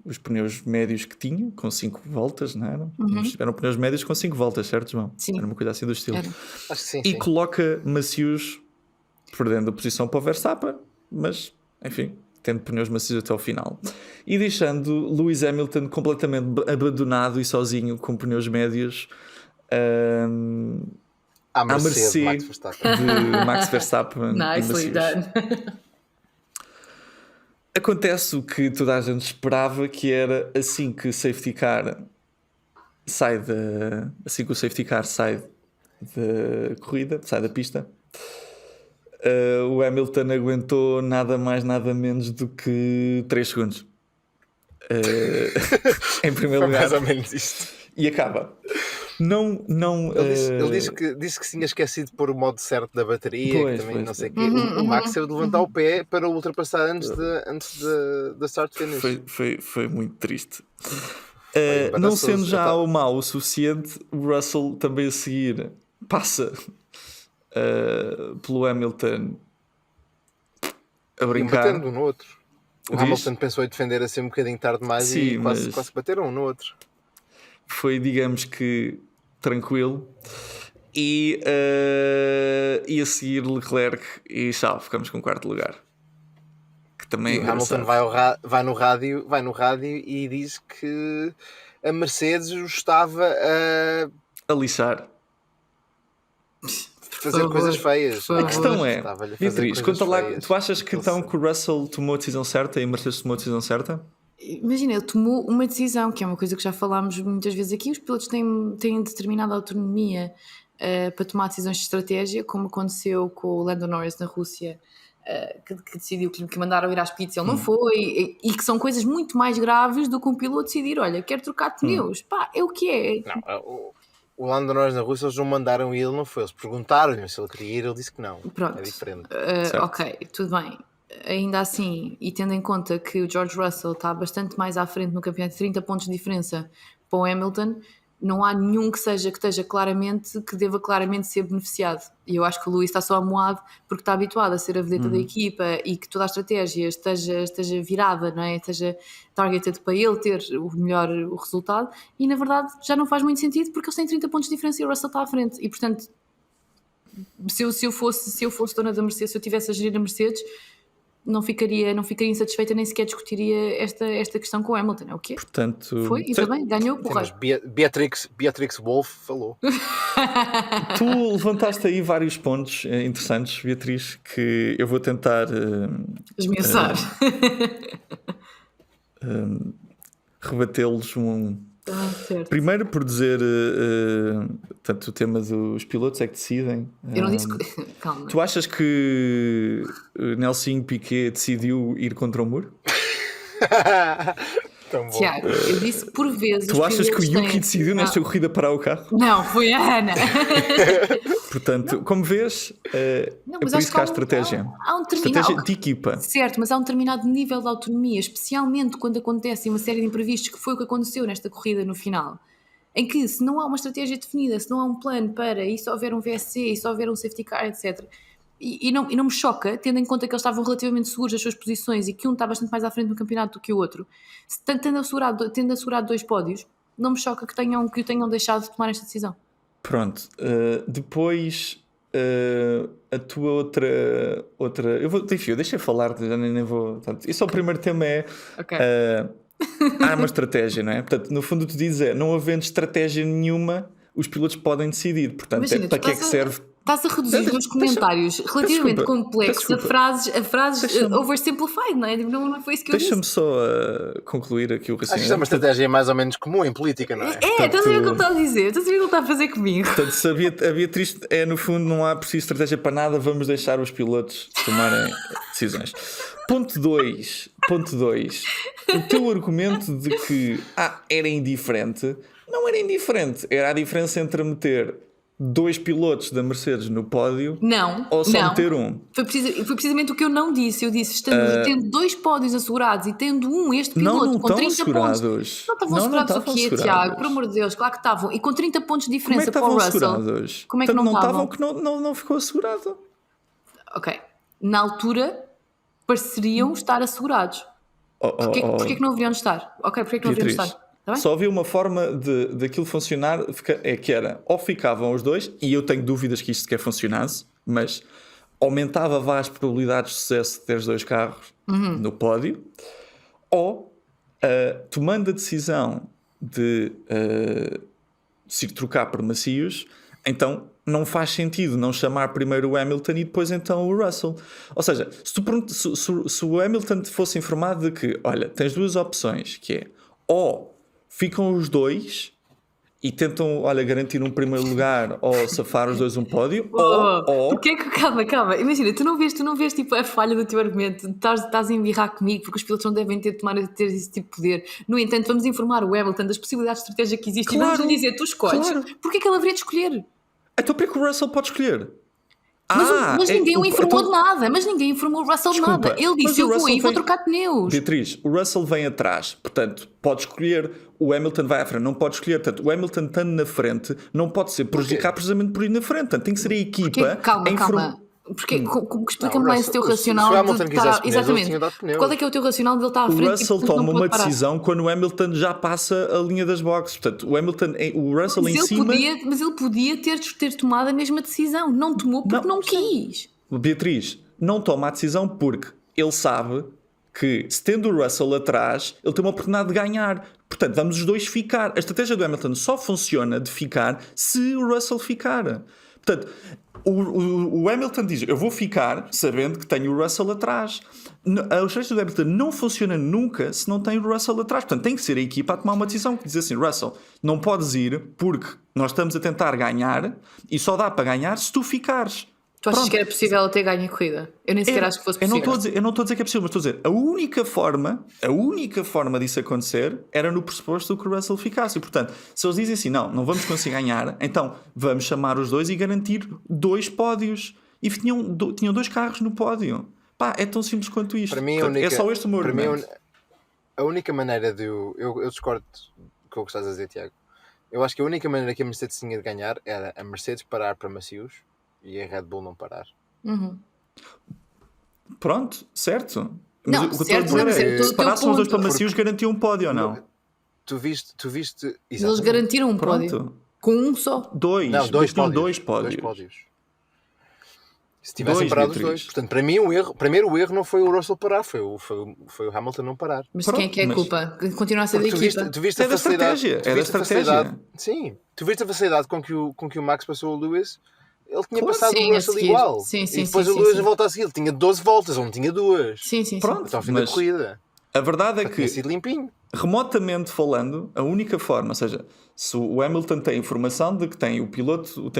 os pneus médios que tinha, com 5 voltas, não eram? Eram pneus médios com 5 voltas, certo, João? Sim. Era uma coisa assim do estilo. Era. Acho que sim, E sim. coloca macios, perdendo a posição para o Verstappen, mas, enfim, tendo pneus macios até ao final. E deixando Lewis Hamilton completamente abandonado e sozinho com pneus médios À à mercê de mercê Max Verstappen. de Max Verstappen e Nicely macios. done. Acontece o que toda a gente esperava, que era assim que o safety car sai da corrida, sai da pista, o Hamilton aguentou nada mais, nada menos do que 3 segundos. Em primeiro Foi lugar. mais ou menos isto. E acaba. Não, Ele disse que se tinha esquecido de pôr o modo certo da bateria, Pois, que também pois, não sei o quê. O Max teve de levantar o pé para o ultrapassar antes da start finish. foi muito triste. embaraçoso. Não sendo já o mau o suficiente, o Russell também a seguir passa pelo Hamilton a E brincar. batendo um no outro. O Diz? Hamilton pensou em defender assim um bocadinho tarde demais Sim, e quase mas- que bateram um no outro. Foi, digamos que, tranquilo. E a seguir Leclerc e ficamos com o 4º lugar. Que também E é o Hamilton engraçado. vai no rádio e diz que a Mercedes o estava a A lixar. fazer favor, coisas feias. por favor. A questão é, Estava-lhe a fazer Beatriz, coisas conta lá, feias. tu achas que Ele então sabe. que o Russell tomou a decisão certa e a Mercedes tomou a decisão certa? Imagina, ele tomou uma decisão, que é uma coisa que já falámos muitas vezes aqui. Os pilotos têm determinada autonomia para tomar decisões de estratégia, como aconteceu com o Lando Norris na Rússia, que decidiu que mandaram ir às pits, ele não foi, e que são coisas muito mais graves do que um piloto decidir: olha, quero trocar de pneus, pá, é o que é. Não, o Lando Norris na Rússia eles não mandaram e ele não foi. Eles perguntaram-lhe se ele queria ir, ele disse que não. Pronto. É diferente. Certo. Ok, tudo bem. Ainda assim, e tendo em conta que o George Russell está bastante mais à frente no campeonato, 30 pontos de diferença para o Hamilton, não há nenhum que esteja claramente, que deva claramente ser beneficiado. E eu acho que o Lewis está só amoado porque está habituado a ser a vedeta da equipa e que toda a estratégia esteja virada, não é? Esteja targeted para ele ter o resultado, e na verdade já não faz muito sentido porque eles têm 30 pontos de diferença e o Russell está à frente. E portanto, se eu fosse dona da Mercedes, se eu estivesse a gerir a Mercedes, não ficaria insatisfeita, nem sequer discutiria esta questão com o Hamilton. É o quê? Portanto, Foi, e também ganhou, Temos porra. Beatrix Wolf falou. tu levantaste aí vários pontos interessantes, Beatriz, que eu vou tentar Esmiuçar. rebatê-los Certo. Primeiro por dizer portanto, o tema dos pilotos é que decidem. Eu não disse. Calma. Tu achas que Nelson Piquet decidiu ir contra o muro? Tão bom. Tiago, eu disse que por vezes. Tu os achas que o pilotos Yuki têm- decidiu nesta corrida parar o carro? Não, foi a Ana. Portanto, como vês, Não, é mas por acho isso que há que estratégia. há um Estratégia determinado. de equipa. Certo, mas há um determinado nível de autonomia, especialmente quando acontecem uma série de imprevistos, que foi o que aconteceu nesta corrida no final, em que se não há uma estratégia definida, se não há um plano para, e se houver um VSC, e se houver um safety car, etc. E não me choca, tendo em conta que eles estavam relativamente seguros das suas posições e que um está bastante mais à frente no campeonato do que o outro, tendo assegurado 2 pódios, não me choca que o tenham deixado de tomar esta decisão. Pronto, depois a tua outra. Eu vou, enfim, deixa eu falar, já nem vou. Portanto, isso é o primeiro tema, é Ok. há uma estratégia, não é? Portanto, no fundo, tu dizes não havendo estratégia nenhuma, os pilotos podem decidir. Portanto, Imagina, para tu que é que estás a- serve Estás a reduzir os meus comentários relativamente desculpa, complexos peço a frases Deixa-me- oversimplified, não é? Tipo, não foi isso que eu disse. Deixa-me só concluir aqui o Acho que raciocínio. isso é uma estratégia mais ou menos comum em política, não é? Estás a ver o que ele está a dizer? Estás a ver o que ele está a fazer comigo? Portanto, se a Beatriz é, no fundo, não há preciso estratégia para nada, vamos deixar os pilotos tomarem decisões. Ponto 2. O teu argumento de que era indiferente, não era indiferente. Era a diferença entre meter 2 pilotos da Mercedes no pódio Não, ou só não. meter um. Foi precisamente o que eu não disse. Eu disse, tendo 2 pódios assegurados e tendo este Não, piloto não com estão 30 assegurados. pontos. Não estavam Não assegurados estavam o quê, assegurados. Tiago? Por amor de Deus, claro que estavam. E com 30 pontos de Como é diferença que para o estavam Russell. assegurados? Como é que Portanto, não estavam? que não ficou assegurado. Ok. Na altura, pareceriam estar assegurados. Porquê que não haveriam de estar? Ok, porquê que não haveriam de Beatriz, estar? Está bem? só havia uma forma daquilo funcionar, que era, ou ficavam os dois, e eu tenho dúvidas que isto sequer funcionasse, mas aumentava as probabilidades de sucesso de teres 2 carros no pódio, ou tomando a decisão de se trocar por macios, então não faz sentido não chamar primeiro o Hamilton e depois então o Russell. Ou seja, se o Hamilton fosse informado de que, olha, tens 2 opções, que é, ou ficam os 2 e tentam, olha, garantir um primeiro lugar ou safar os 2 um pódio, ou Porquê que, calma, imagina, tu não vês tipo a falha do teu argumento, estás a embirrar comigo porque os pilotos não devem ter esse tipo de poder. No entanto, vamos informar o Hamilton das possibilidades de estratégia que existem e Claro, vamos lhe dizer, tu escolhes, claro. Porquê que ele haveria de escolher? então para que o Russell pode escolher? Mas ninguém o informou então, de nada, mas ninguém informou o Russell de Desculpa, nada. Ele mas disse, o eu vou Russell aí, vou vem- trocar pneus. Beatriz, o Russell vem atrás, portanto, pode escolher, o Hamilton vai à frente, não pode escolher, portanto, o Hamilton estando na frente não pode ser prejudicado precisamente por ir na frente, portanto, tem que ser a equipa... Calma. Porque, explica-me lá esse teu Se racional. o Hamilton de quisesse estar- pneus, ele exatamente. tinha dado pneus. Qual é que é o teu racional de ele estar à O frente? Russell e, portanto, toma não uma pode parar? decisão quando o Hamilton já passa a linha das boxes, portanto, o Russell Mas em ele cima... podia ter tomado a mesma decisão. Não tomou porque não quis. Beatriz, não toma a decisão porque ele sabe que, se tendo o Russell atrás, ele tem uma oportunidade de ganhar. Portanto, vamos os 2 ficar. A estratégia do Hamilton só funciona de ficar se o Russell ficar. Portanto, o Hamilton diz, eu vou ficar sabendo que tenho o Russell atrás. A estratégia do Hamilton não funciona nunca se não tem o Russell atrás. Portanto, tem que ser a equipa a tomar uma decisão que diz assim, Russell, não podes ir porque nós estamos a tentar ganhar e só dá para ganhar se tu ficares. Tu achas Pronto. que era possível ele ter ganho a corrida? Eu nem sequer acho que fosse Eu possível. não estou a dizer que é possível, mas estou a dizer, a única forma disso acontecer era no pressuposto que o Russell ficasse. E, portanto, se eles dizem assim, não vamos conseguir ganhar, então vamos chamar os 2 e garantir 2 pódios. E tinham 2 carros no pódio. Pá, é tão simples quanto isto. Para mim, Portanto, é só este o meu para mim, argumento. a única maneira de... Eu discordo com o que estás a dizer, Tiago. Eu acho que a única maneira que a Mercedes tinha de ganhar era a Mercedes parar para macios e a Red Bull não parar. Pronto, certo. Não, Mas o que certo, eu estou a dizer mas é, o se teu parassem os 2 ponto- para macios, garantiam um pódio ou não? Tu viste Eles exatamente. garantiram um pódio. Pronto. Com um só. 2. Não, 2 tinham pódios. 2 pódios. 2 pódios. Se tivessem 2, parado os Beatriz. 2. Portanto, para mim, primeiro o erro não foi o Russell parar, foi o Hamilton não parar. Mas Pronto, quem é que é a mas- culpa? Continua a ser da Porque equipa. tu viste É a da facilidade. estratégia, tu é da viste a estratégia. facilidade- Sim, tu viste a facilidade com que o Max passou o Lewis. Ele tinha Claro. passado Sim, o a Russell seguir. igual. Sim, e depois o Lewis volta a seguir. Ele tinha 12 voltas, ou não tinha 2. Sim. Pronto. Então, ao fim Mas- da corrida. A verdade é Tinha que, sido limpinho. remotamente falando, a única forma, ou seja, se o Hamilton tem informação de que tem o piloto,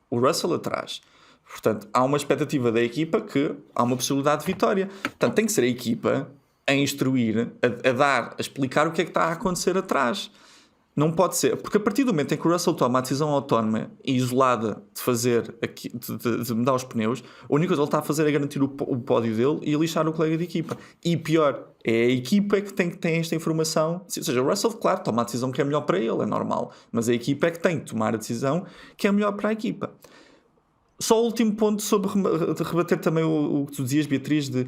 o Russell atrás, portanto, há uma expectativa da equipa que há uma possibilidade de vitória. Portanto, tem que ser a equipa a instruir, a explicar o que é que está a acontecer atrás. Não pode ser, porque a partir do momento em que o Russell toma a decisão autónoma e isolada de fazer de mudar os pneus, a única coisa que ele está a fazer é garantir o pódio dele e lixar o colega de equipa. E pior, é a equipa que tem esta informação. Ou seja, o Russell, claro, toma a decisão que é melhor para ele, é normal, mas a equipa é que tem que tomar a decisão que é melhor para a equipa. Só o último ponto sobre rebater também o que tu dizias, Beatriz, de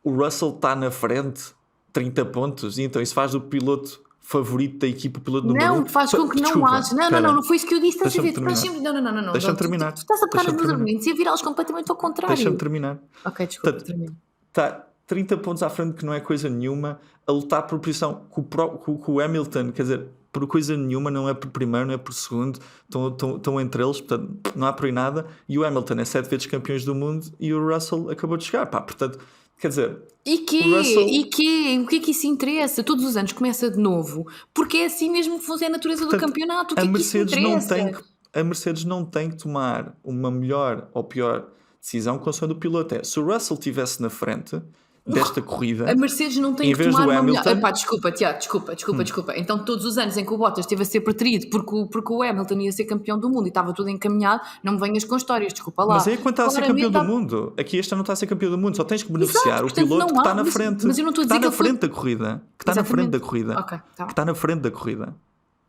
o Russell está na frente, 30 pontos, e então isso faz do piloto favorito da equipa, o piloto número 1. Não, faz com que não Desculpa, haja. Não, espera. não foi isso que eu disse. Estás a ver? Deixa-me Tu estás sempre- Não. Deixa-me Tu terminar. estás a pegar Deixa-me nos meus terminar. argumentos e a virá-los completamente ao contrário. Deixa-me terminar. Ok, desculpa, Portanto, termina. Está 30 pontos à frente, que não é coisa nenhuma, a lutar por posição com o Hamilton, quer dizer, por coisa nenhuma, não é por primeiro, não é por segundo, estão entre eles, portanto não há por aí nada. E o Hamilton é 7 vezes campeões do mundo e o Russell acabou de chegar, pá, portanto, quer dizer, E quê? o Russell- E quê? O que é que isso interessa? Todos os anos começa de novo, porque é assim mesmo que funciona a natureza do portanto, campeonato. O que a é que isso Mercedes não interessa? tem a Mercedes não tem que tomar uma melhor ou pior decisão consoante o piloto é. Se o Russell estivesse na frente desta corrida, A Mercedes não tem em que vez tomar do uma melhor... Hamilton- Epá, desculpa, Tiago, desculpa. Então todos os anos em que o Bottas esteve a ser preterido porque o Hamilton ia ser campeão do mundo e estava tudo encaminhado, não me venhas com histórias, desculpa lá. Mas aí é quando está a ser Claramente campeão do está- mundo. Aqui este ano não está a ser campeão do mundo. Só tens que beneficiar o portanto, piloto não que está há, na mas- frente. mas eu não estou a que dizer está na que ele foi- frente da corrida. Que está na frente da corrida. Ok, tá. Que está na frente da corrida.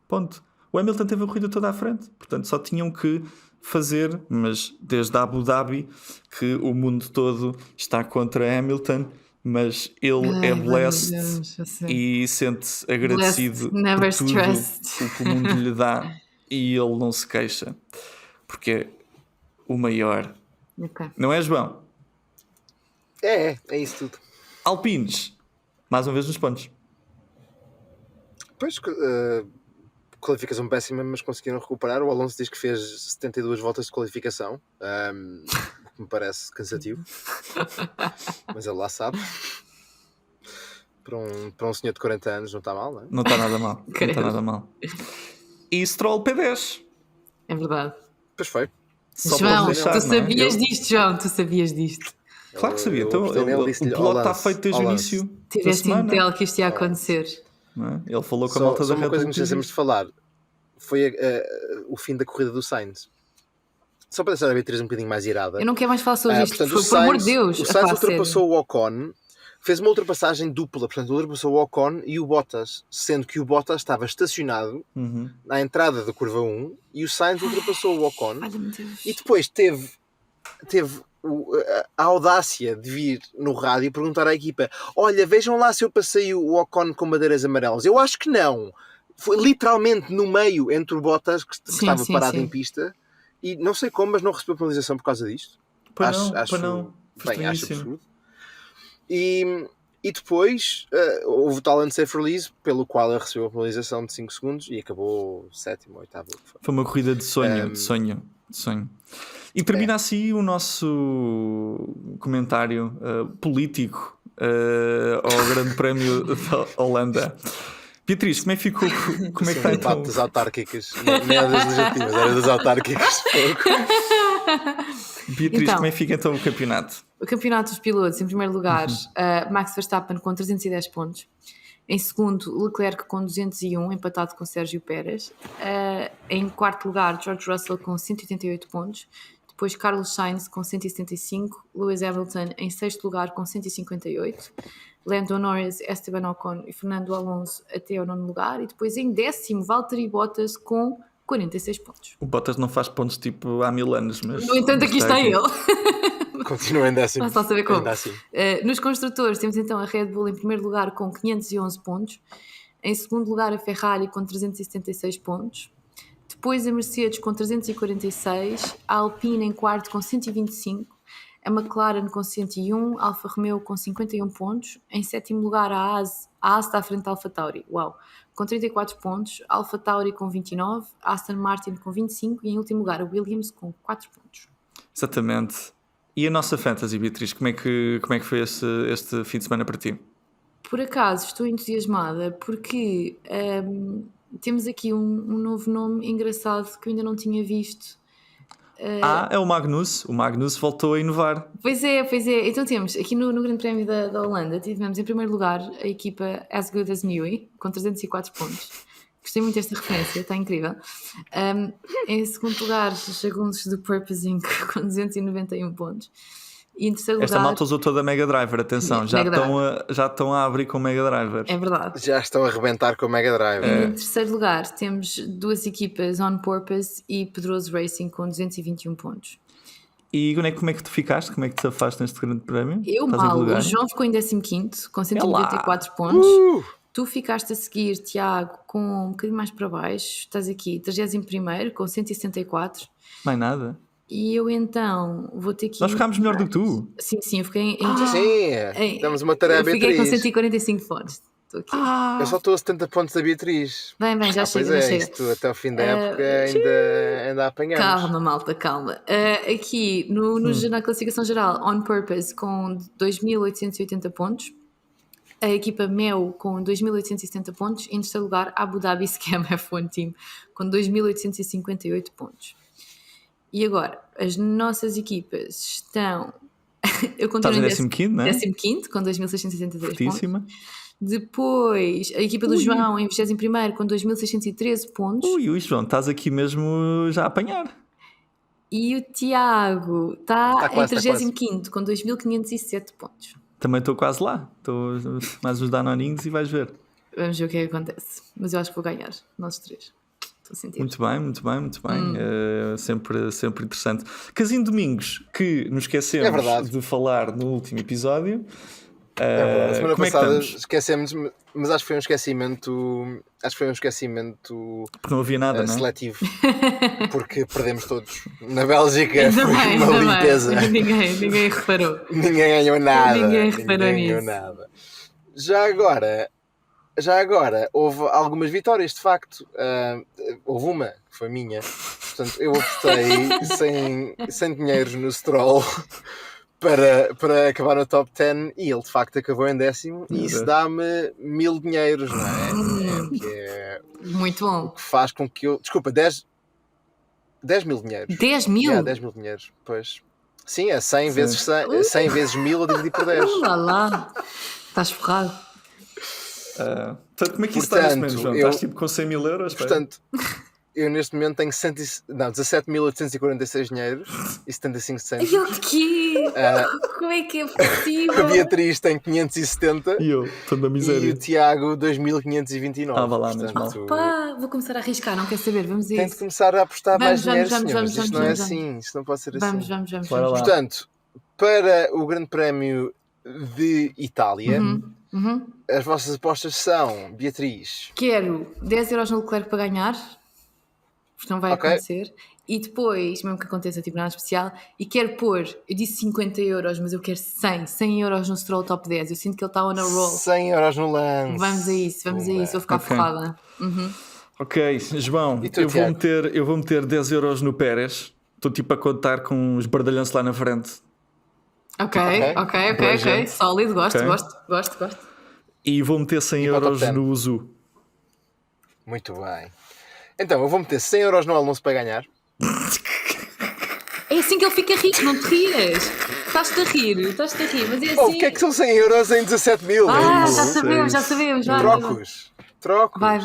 Ponto. O Hamilton teve a corrida toda à frente. Portanto, só tinham que fazer, mas desde Abu Dhabi, que o mundo todo está contra Hamilton, mas ele Ai, é meu blessed Deus, eu sei. e sente-se agradecido Blessed, never por tudo stressed. o que o mundo lhe dá e ele não se queixa. Porque é o maior. Ok. Não é, João? É isso tudo. Alpines, mais uma vez nos pontos. Pois, qualificação péssima, mas conseguiram recuperar. O Alonso diz que fez 72 voltas de qualificação, o que me parece cansativo, mas ele lá sabe. Para um senhor de 40 anos não está mal, não é? Não está nada mal. Não está nada mal. E Stroll P10. É verdade. Pois foi. Só João, para deixar, tu não é? sabias Eu- disto, João, tu sabias disto. Claro que sabia. Eu Então, apostei nele, o disse-lhe, piloto ao está lance, feito desde ao o lance. início da Tiveste semana. intel que isto ia acontecer. Não é? Ele falou com a malta Só da uma Red coisa Bull. que nos esquecemos de falar foi o fim da corrida do Sainz. Só para deixar a Beatriz um bocadinho mais irada. Eu não quero mais falar sobre isto, Portanto, por amor de Deus. o Sainz Epá, ultrapassou o Ocon, fez uma ultrapassagem dupla, portanto ultrapassou o Ocon e o Bottas, sendo que o Bottas estava estacionado Uhum. na entrada da curva 1 e o Sainz ultrapassou o Ocon Valha-me Deus. e depois teve a audácia de vir no rádio e perguntar à equipa: olha, vejam lá se eu passei o Ocon com bandeiras amarelas. Eu acho que não. Foi literalmente no meio entre o Bottas que Sim, estava sim, parado sim. em pista e não sei como, mas não recebeu penalização por causa disto. Pois não. Foi Bem, acho estranhíssimo. absurdo. E depois houve o tal unsafe release, pelo qual ele recebeu a penalização de 5 segundos e acabou sétimo, oitavo. o que foi. Foi uma corrida de sonho, de sonho. E termina assim o nosso comentário político ao Grande Prémio da Holanda. Beatriz, como é que ficou? Como é que está Um então? debate das autárquicas, não era das legislativas, era das autárquicas. Beatriz, Então. como é que fica então o campeonato? O campeonato dos pilotos, em primeiro lugar, Max Verstappen com 310 pontos. Em segundo, Leclerc com 201, empatado com Sérgio Pérez. Em quarto lugar, George Russell com 188 pontos. Depois Carlos Sainz com 175. Lewis Hamilton em sexto lugar com 158. Lando Norris, Esteban Ocon e Fernando Alonso até ao nono lugar. E depois em décimo, Valtteri Bottas com 46 pontos. O Bottas não faz pontos tipo há 1000 anos, mas... No entanto, aqui está ele. Continua ainda assim. Basta saber como. Ainda assim. Nos construtores temos então a Red Bull em primeiro lugar com 511 pontos, em segundo lugar a Ferrari com 376 pontos, depois a Mercedes com 346, a Alpine em quarto com 125, a McLaren com 101, a Alfa Romeo com 51 pontos, em sétimo lugar a Haas está à frente da Alfa Tauri, com 34 pontos, a Alfa Tauri com 29, a Aston Martin com 25 e em último lugar a Williams com 4 pontos. Exatamente. E a nossa fantasy, Beatriz, como é que foi este fim de semana para ti? Por acaso estou entusiasmada porque temos aqui um novo nome engraçado que eu ainda não tinha visto. É o Magnus. O Magnus voltou a inovar. Pois é. Então temos aqui no Grande Prémio da Holanda, tivemos em primeiro lugar a equipa As Good As New, com 304 pontos. Gostei muito desta referência, está incrível. Em segundo lugar, Jagunços do Purpose Inc. com 291 pontos. E em terceiro Esta lugar... malta usou toda a Mega Driver, atenção, já estão a abrir com Mega Driver. É verdade. Já estão a arrebentar com o Mega Drive. E em terceiro lugar temos duas equipas On Purpose e Pedroso Racing com 221 pontos. E como é que tu ficaste? Como é que te safaste neste grande prémio? Eu Estás em mal, lugar? o João ficou em 15º com 194 pontos. Tu ficaste a seguir, Tiago, com um bocadinho mais para baixo. Estás aqui, 31º com 174. Mais nada. E eu então vou ter que... Nós ficámos melhor do que tu. Sim, eu fiquei em... Sim, damos uma tarefa Eu fiquei com Beatriz. 145 pontos. Estou aqui. Eu só estou a 70 pontos da Beatriz. Bem, já Pois chega, já é, chega. isto até ao fim da época ainda apanhamos. Calma, malta, calma. Aqui na classificação geral, On Purpose com 2.880 pontos. A equipa Mel com 2.870 pontos. Em terceiro lugar, Abu Dhabi Scam F1 Team com 2.858 pontos. E agora, as nossas equipas estão... Eu Estás continuo em 15º, não é? 15º, com 2.673 pontos. Fortíssima. Depois, a equipa do João em 21º com 2.613 pontos. Ui, João, estás aqui mesmo já a apanhar. E o Tiago está Tá em quase, tá 35º com 2.507 pontos. Também estou quase lá. Estou mais uns danoninhos e vais ver. Vamos ver o que é que acontece. Mas eu acho que vou ganhar, nós três. Estou a sentir. Muito bem. Sempre interessante. Casinho Domingos, que nos esquecemos É verdade. de falar no último episódio. É verdade. Semana como é que passada estamos? esquecemos, mas acho que foi um esquecimento. Acho que foi um esquecimento Porque não havia nada, não é? seletivo. Porque perdemos todos. Na Bélgica Ainda foi bem, uma ainda limpeza. bem. Ninguém reparou. Ninguém ganhou nada. Ninguém reparou ganhou nisso. nada. Já agora, houve algumas vitórias, de facto. Houve uma, que foi minha. Portanto, eu apostei 100 dinheiros no Stroll para acabar no top 10 e ele, de facto, acabou em 10º. E isso dá-me 1.000 dinheiros, não é? Que é Muito o bom. que faz com que eu... Desculpa, 10 mil dinheiros. 10 mil? Yeah, 10 mil dinheiros, pois. Sim, é 100 vezes 100 vezes 1000 a dividir por 10. Lá. Estás ferrado. Portanto, como é que isso está neste momento, Portanto, João? eu- Estás tipo com 100 mil euros? pá? Portanto, eu neste momento tenho 17.846 dinheiros e 75 E cêntimos. eu de quê? Como é que é A possível? Beatriz tem 570 E eu, estou da e miséria. o Tiago 2.529. Estava lá mesmo mal. Portanto, Pá, vou começar a arriscar, não quer saber? Vamos a tem de isso. começar a apostar mais Vamos, dinheiro, vamos, senhores. vamos, Isto não é vamos. assim. Isto não pode ser Vamos. assim. Bora lá. Portanto, para o Grande Prémio de Itália, as vossas apostas são, Beatriz, Quero 10 euros no Leclerc para ganhar, porque não vai Ok. acontecer. E depois, mesmo que aconteça tipo nada especial, e quero pôr, eu disse 50 euros, mas eu quero 100 euros no Stroll top 10. Eu sinto que ele está on a roll. 100 euros no lance. Vamos a isso, vou ficar Ok. forrada. Ok, João, E tu, eu vou, Tiago? meter, eu vou meter 10 euros no Pérez. Estou tipo a contar com os bardalhanços lá na frente. Ok. gente. Sólido, gosto. E vou meter 100 E para o top euros 10? no Uzu. Muito bem. Então, eu vou meter 100 euros no almoço para ganhar. É assim que ele fica rico, não te rias. Estás-te a rir, mas é assim. Oh, o que é que são 100 euros em 17 mil? Ah, isso? já sabemos. Trocos. Vai.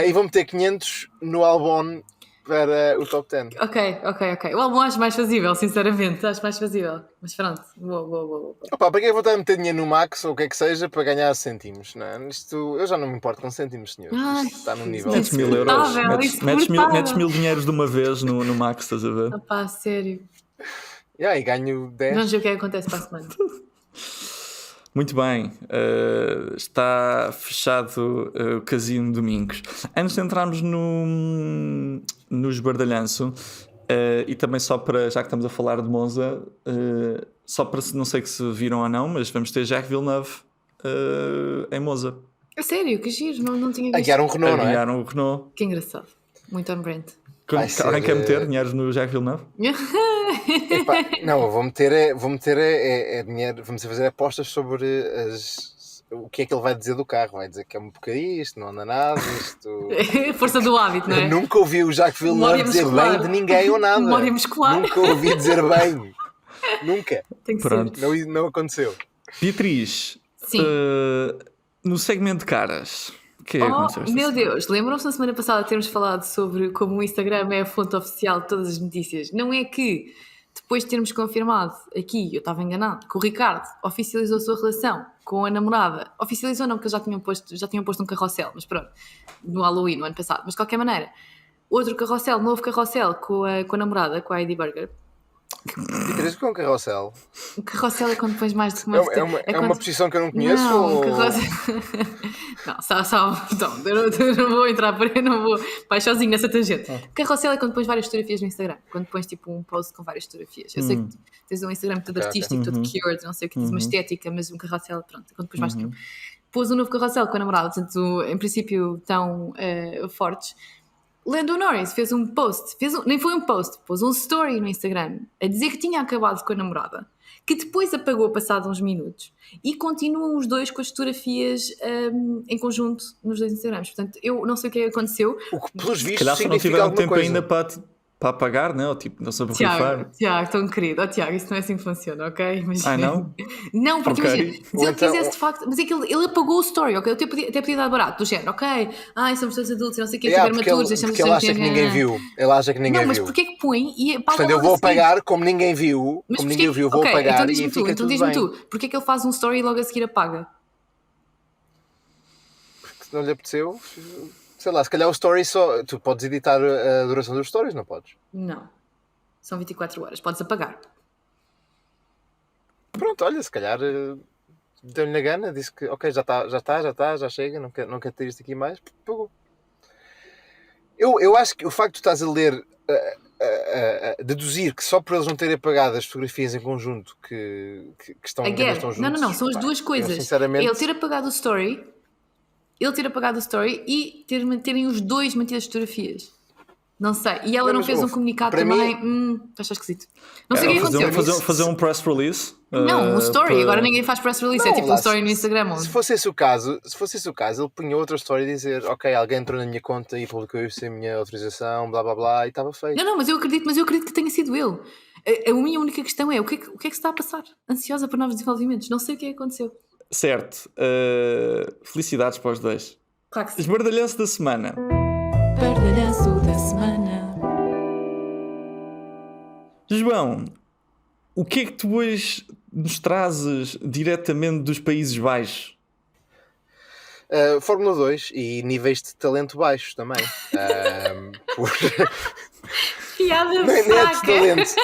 E vou meter 500 no Albon para o top 10. Ok. O álbum acho mais fazível, sinceramente. Acho mais fazível. Mas pronto. Boa. Opa, para que eu vou estar a meter dinheiro no Max ou o que é que seja para ganhar cêntimos? Não é? Isto, eu já não me importo com cêntimos, senhor. Ai, Isto está no nível. Metes 1000 euros. Insuportável, Metes 1000 dinheiros de uma vez no Max, estás a ver? Pá, sério. E ganho 10. Vamos ver o que é que acontece para a semana. Muito bem, está fechado o Casino Domingos. Antes de entrarmos nos Bardalhanço, e também só para, já que estamos a falar de Monza, só para, não sei se viram ou não, mas vamos ter Jacques Villeneuve em Monza. É sério, que giro, não tinha A visto. guiar um Renault, não é? Ganharam o Renault. Que engraçado. Muito on brand. Vai ser, Alguém quer meter dinheiros no Jacques Villeneuve? Epá, não, eu vou meter dinheiro, vamos fazer apostas sobre o que é que ele vai dizer do carro. Vai dizer que é uma porcaria, isto não anda nada, isto... Força do hábito, não é? Eu nunca ouvi o Jacques Villeneuve Memória dizer muscular. bem de ninguém ou nada. Memória muscular. Nunca ouvi dizer bem. Nunca. Tem que Pronto. ser. Não aconteceu. Beatriz, Sim. no segmento de caras, o que é que aconteceu esta Meu semana? Deus, lembram-se na semana passada de termos falado sobre como o Instagram é a fonte oficial de todas as notícias? Não é que, depois de termos confirmado aqui, eu estava enganado, que o Ricardo oficializou a sua relação com a namorada. Oficializou não, porque eles já tinham posto um carrossel, mas pronto, no Halloween, no ano passado. Mas de qualquer maneira, outro carrossel, novo carrossel com a namorada, com a Heidi Burger. Beatriz, com um carrossel. O carrossel é quando pões mais de uma... É uma posição que eu não conheço? Não, ou... carrossel... Não, só então, eu não vou entrar por aí, não vou... Vai sozinho nessa tangente. Carrossel é quando pões várias fotografias no Instagram. Quando pões tipo um post com várias fotografias. Eu sei que tens um Instagram todo Ok, artístico, todo cured, não sei o que, tens uma estética, mas um carrossel, pronto, é quando pões mais que pôs um novo carrossel com a namorada, portanto, em princípio, tão fortes. Lando Norris fez um post, nem foi um post, pôs um story no Instagram a dizer que tinha acabado com a namorada, que depois apagou passado uns minutos e continuam os dois com as fotografias em conjunto nos dois Instagrams. Portanto, eu não sei o que aconteceu. O que, pelos Se vistos, calhar só não significa tiveram alguma tempo coisa. ainda para apagar, né? Ou tipo, não soube rifar. Tiago, tão querido. Oh, Tiago, isso não é assim que funciona, ok? Imagina. Não? Não, porque Ok. imagina, se Ou ele então- quisesse de facto, mas é que ele apagou o story, ok? Eu até podia dar barato, do género, ok? Somos todos adultos e não sei o que, Yeah, super porque maturos, ele, deixamos porque ele acha de que ninguém viu. Ele acha que ninguém Não, mas viu. porquê que põe e apaga Portanto, eu logo vou a seguir? apagar como ninguém viu. Mas Como porquê ninguém viu, vou ok, apagar então e diz-me fica tudo diz-me bem. tu, porquê que ele faz um story e logo a seguir apaga? Se não lhe apeteceu, sei lá, se calhar o story só. Tu podes editar a duração dos stories, não podes? Não. São 24 horas, podes apagar. Pronto, olha, se calhar deu-lhe na gana, disse que ok, já chega, não quero ter isto aqui mais. Pagou. Eu acho que o facto de tu estás a ler, deduzir que só por eles não terem apagado as fotografias em conjunto que estão, ainda Again, estão juntos. não, são as pá, duas eu, coisas. sinceramente, Ele ter apagado o story, e terem os dois mantido as fotografias. Não sei. E ela Não, não mas, fez um ouve, comunicado para também. Achas esquisito. Não sei o que aconteceu. Fazer um press release. Não, um story. para- Agora ninguém faz press release. Não, É tipo um lá, story no Instagram. se fosse esse o caso, ele punha outra história e dizer, ok, alguém entrou na minha conta e publicou isso sem a minha autorização, blá blá blá, e estava feito. Não, mas eu acredito que tenha sido ele. A minha única questão é o que é que se está a passar? Ansiosa por novos desenvolvimentos. Não sei o que é que aconteceu. Certo. Felicidades para os dois. Claro que sim. Esbardalhanço da semana. Pardalhaço da semana. João, o que é que tu hoje nos trazes diretamente dos Países Baixos? Fórmula 2 e níveis de talento baixos também. Piada Nem é de fraca. talento.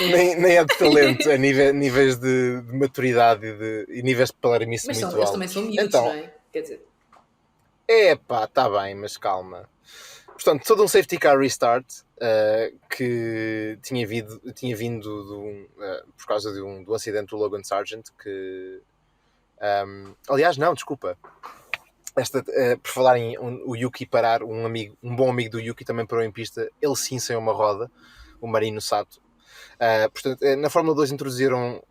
Nem é de talento, a níveis de maturidade e níveis de palermice Mas muito eles altos. também são miúdos, Então, não é? Quer dizer... está bem, mas calma. Portanto, todo um safety car restart que tinha vindo por causa do acidente do Logan Sargent, que... aliás, não, desculpa. Por falar em o Yuki parar, um bom amigo do Yuki também parou em pista, ele sim sem uma roda, o Marino Sato. Portanto, na Fórmula 2 introduziram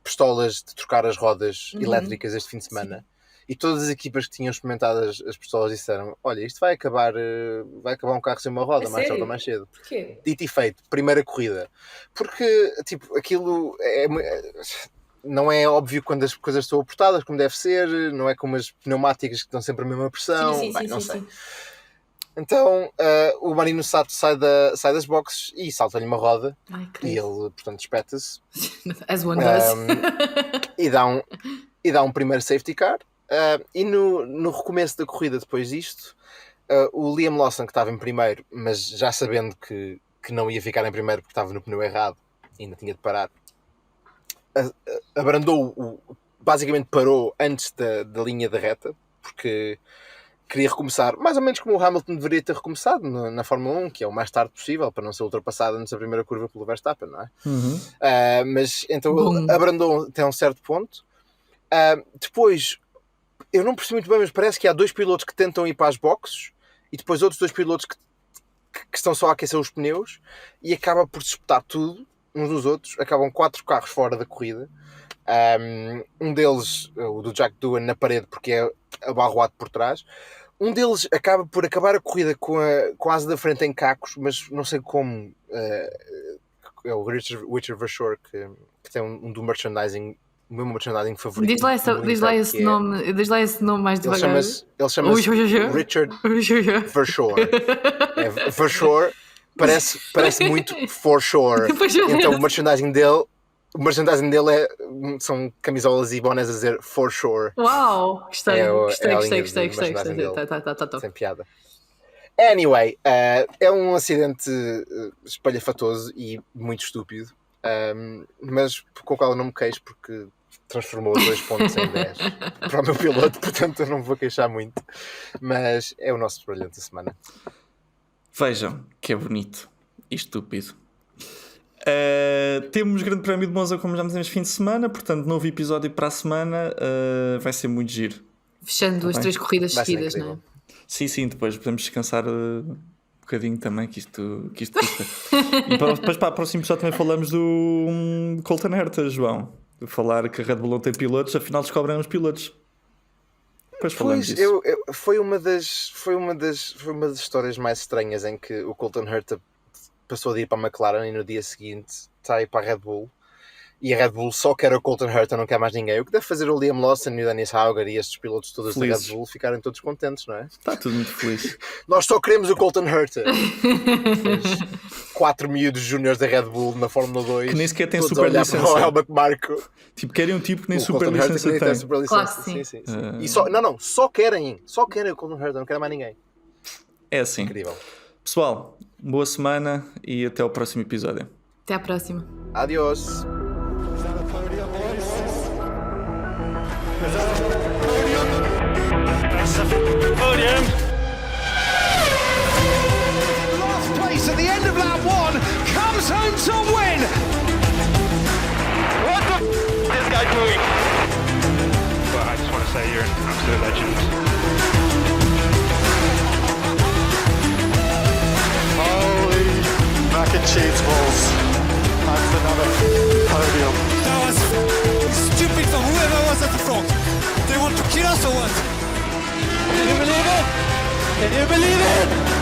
pistolas de trocar as rodas elétricas este fim de semana. Sim. E todas as equipas que tinham experimentado as pistolas disseram, olha, isto vai acabar um carro sem uma roda, mais tarde ou mais cedo. Porquê? Dito e feito, primeira corrida. Porque, tipo, aquilo não é óbvio quando as coisas estão apertadas como deve ser, não é como as pneumáticas que dão sempre a mesma pressão, não sei. Sim. Então, o Marino Sato sai das boxes e salta-lhe uma roda. Ai, e ele, portanto, espeta-se. As one does. E dá um primeiro safety car. E no recomeço da corrida, depois disto, o Liam Lawson, que estava em primeiro, mas já sabendo que não ia ficar em primeiro porque estava no pneu errado, ainda tinha de parar, abrandou, basicamente parou antes da linha da reta, porque queria recomeçar, mais ou menos como o Hamilton deveria ter recomeçado na Fórmula 1, que é o mais tarde possível, para não ser ultrapassado antes da primeira curva pelo Verstappen, não é? Mas então ele abrandou até um certo ponto. Depois, eu não percebi muito bem, mas parece que há dois pilotos que tentam ir para as boxes e depois outros dois pilotos que estão só a aquecer os pneus e acaba por disputar tudo uns dos outros. Acabam 4 carros fora da corrida. Um deles, o do Jack Doohan, na parede porque é abarroado por trás. Um deles acaba por acabar a corrida com a asa da frente em cacos, mas não sei como. É o Richard Vershaw que tem um do merchandising, o meu merchandising favorito. Diz lá esse nome mais devagar. Ele chama-se Richard Vershaw. Vershaw parece muito for sure. Então o merchandising dele são camisolas e bonés a dizer for sure. Uau, gostei. Tá. Sem piada. Anyway, é um acidente espalhafatoso e muito estúpido, mas com o qual eu não me queixo porque transformou 2 pontos em 10 para o meu piloto, portanto eu não me vou queixar muito, mas é o nosso brilhante da semana. Vejam que é bonito e estúpido. Temos Grande Prémio de Monza, como já dizemos, fim de semana, portanto novo episódio para a semana. Vai ser muito giro. Fechando as bem. 3 corridas Vai ser seguidas, não é? incrível. Sim, depois podemos descansar um bocadinho também, que isto custa. E depois para o próximo episódio também falamos do Colton Herta, João. De falar que a Red Bull não tem pilotos, afinal descobrem os pilotos. Depois falamos Pois, disso. foi uma das histórias mais estranhas em que o Colton Herta passou de ir para a McLaren e no dia seguinte está a ir para a Red Bull. E a Red Bull só quer o Colton Herta, não quer mais ninguém. O que deve fazer o Liam Lawson e o Dennis Hauger e estes pilotos todos Felizes. da Red Bull ficarem todos contentes, não é? Está tudo muito feliz. Nós só queremos o Colton Herta. 4 miúdos júniores da Red Bull na Fórmula 2. Que nem sequer tem todos super a olhar licença. para o Helmut Marko. Tipo, querem um tipo que nem O super Colton Herta licença que nem tem. super Claro licença. que sim. Sim. E só querem o Colton Herta, não querem mais ninguém. É assim. Incrível. Pessoal, boa semana e até ao próximo episódio. Até à próxima. Adiós. Is that a podium, boys? Is that a podium? That's the podium. Last place at the end of lap 1 comes home to win. What the is this guy doing? Well, I just want to say you're an absolute legend. Holy mac and cheese balls. That's another podium. That was stupid from whoever was at the front. They want to kill us or what? Can you believe it? Can you believe it?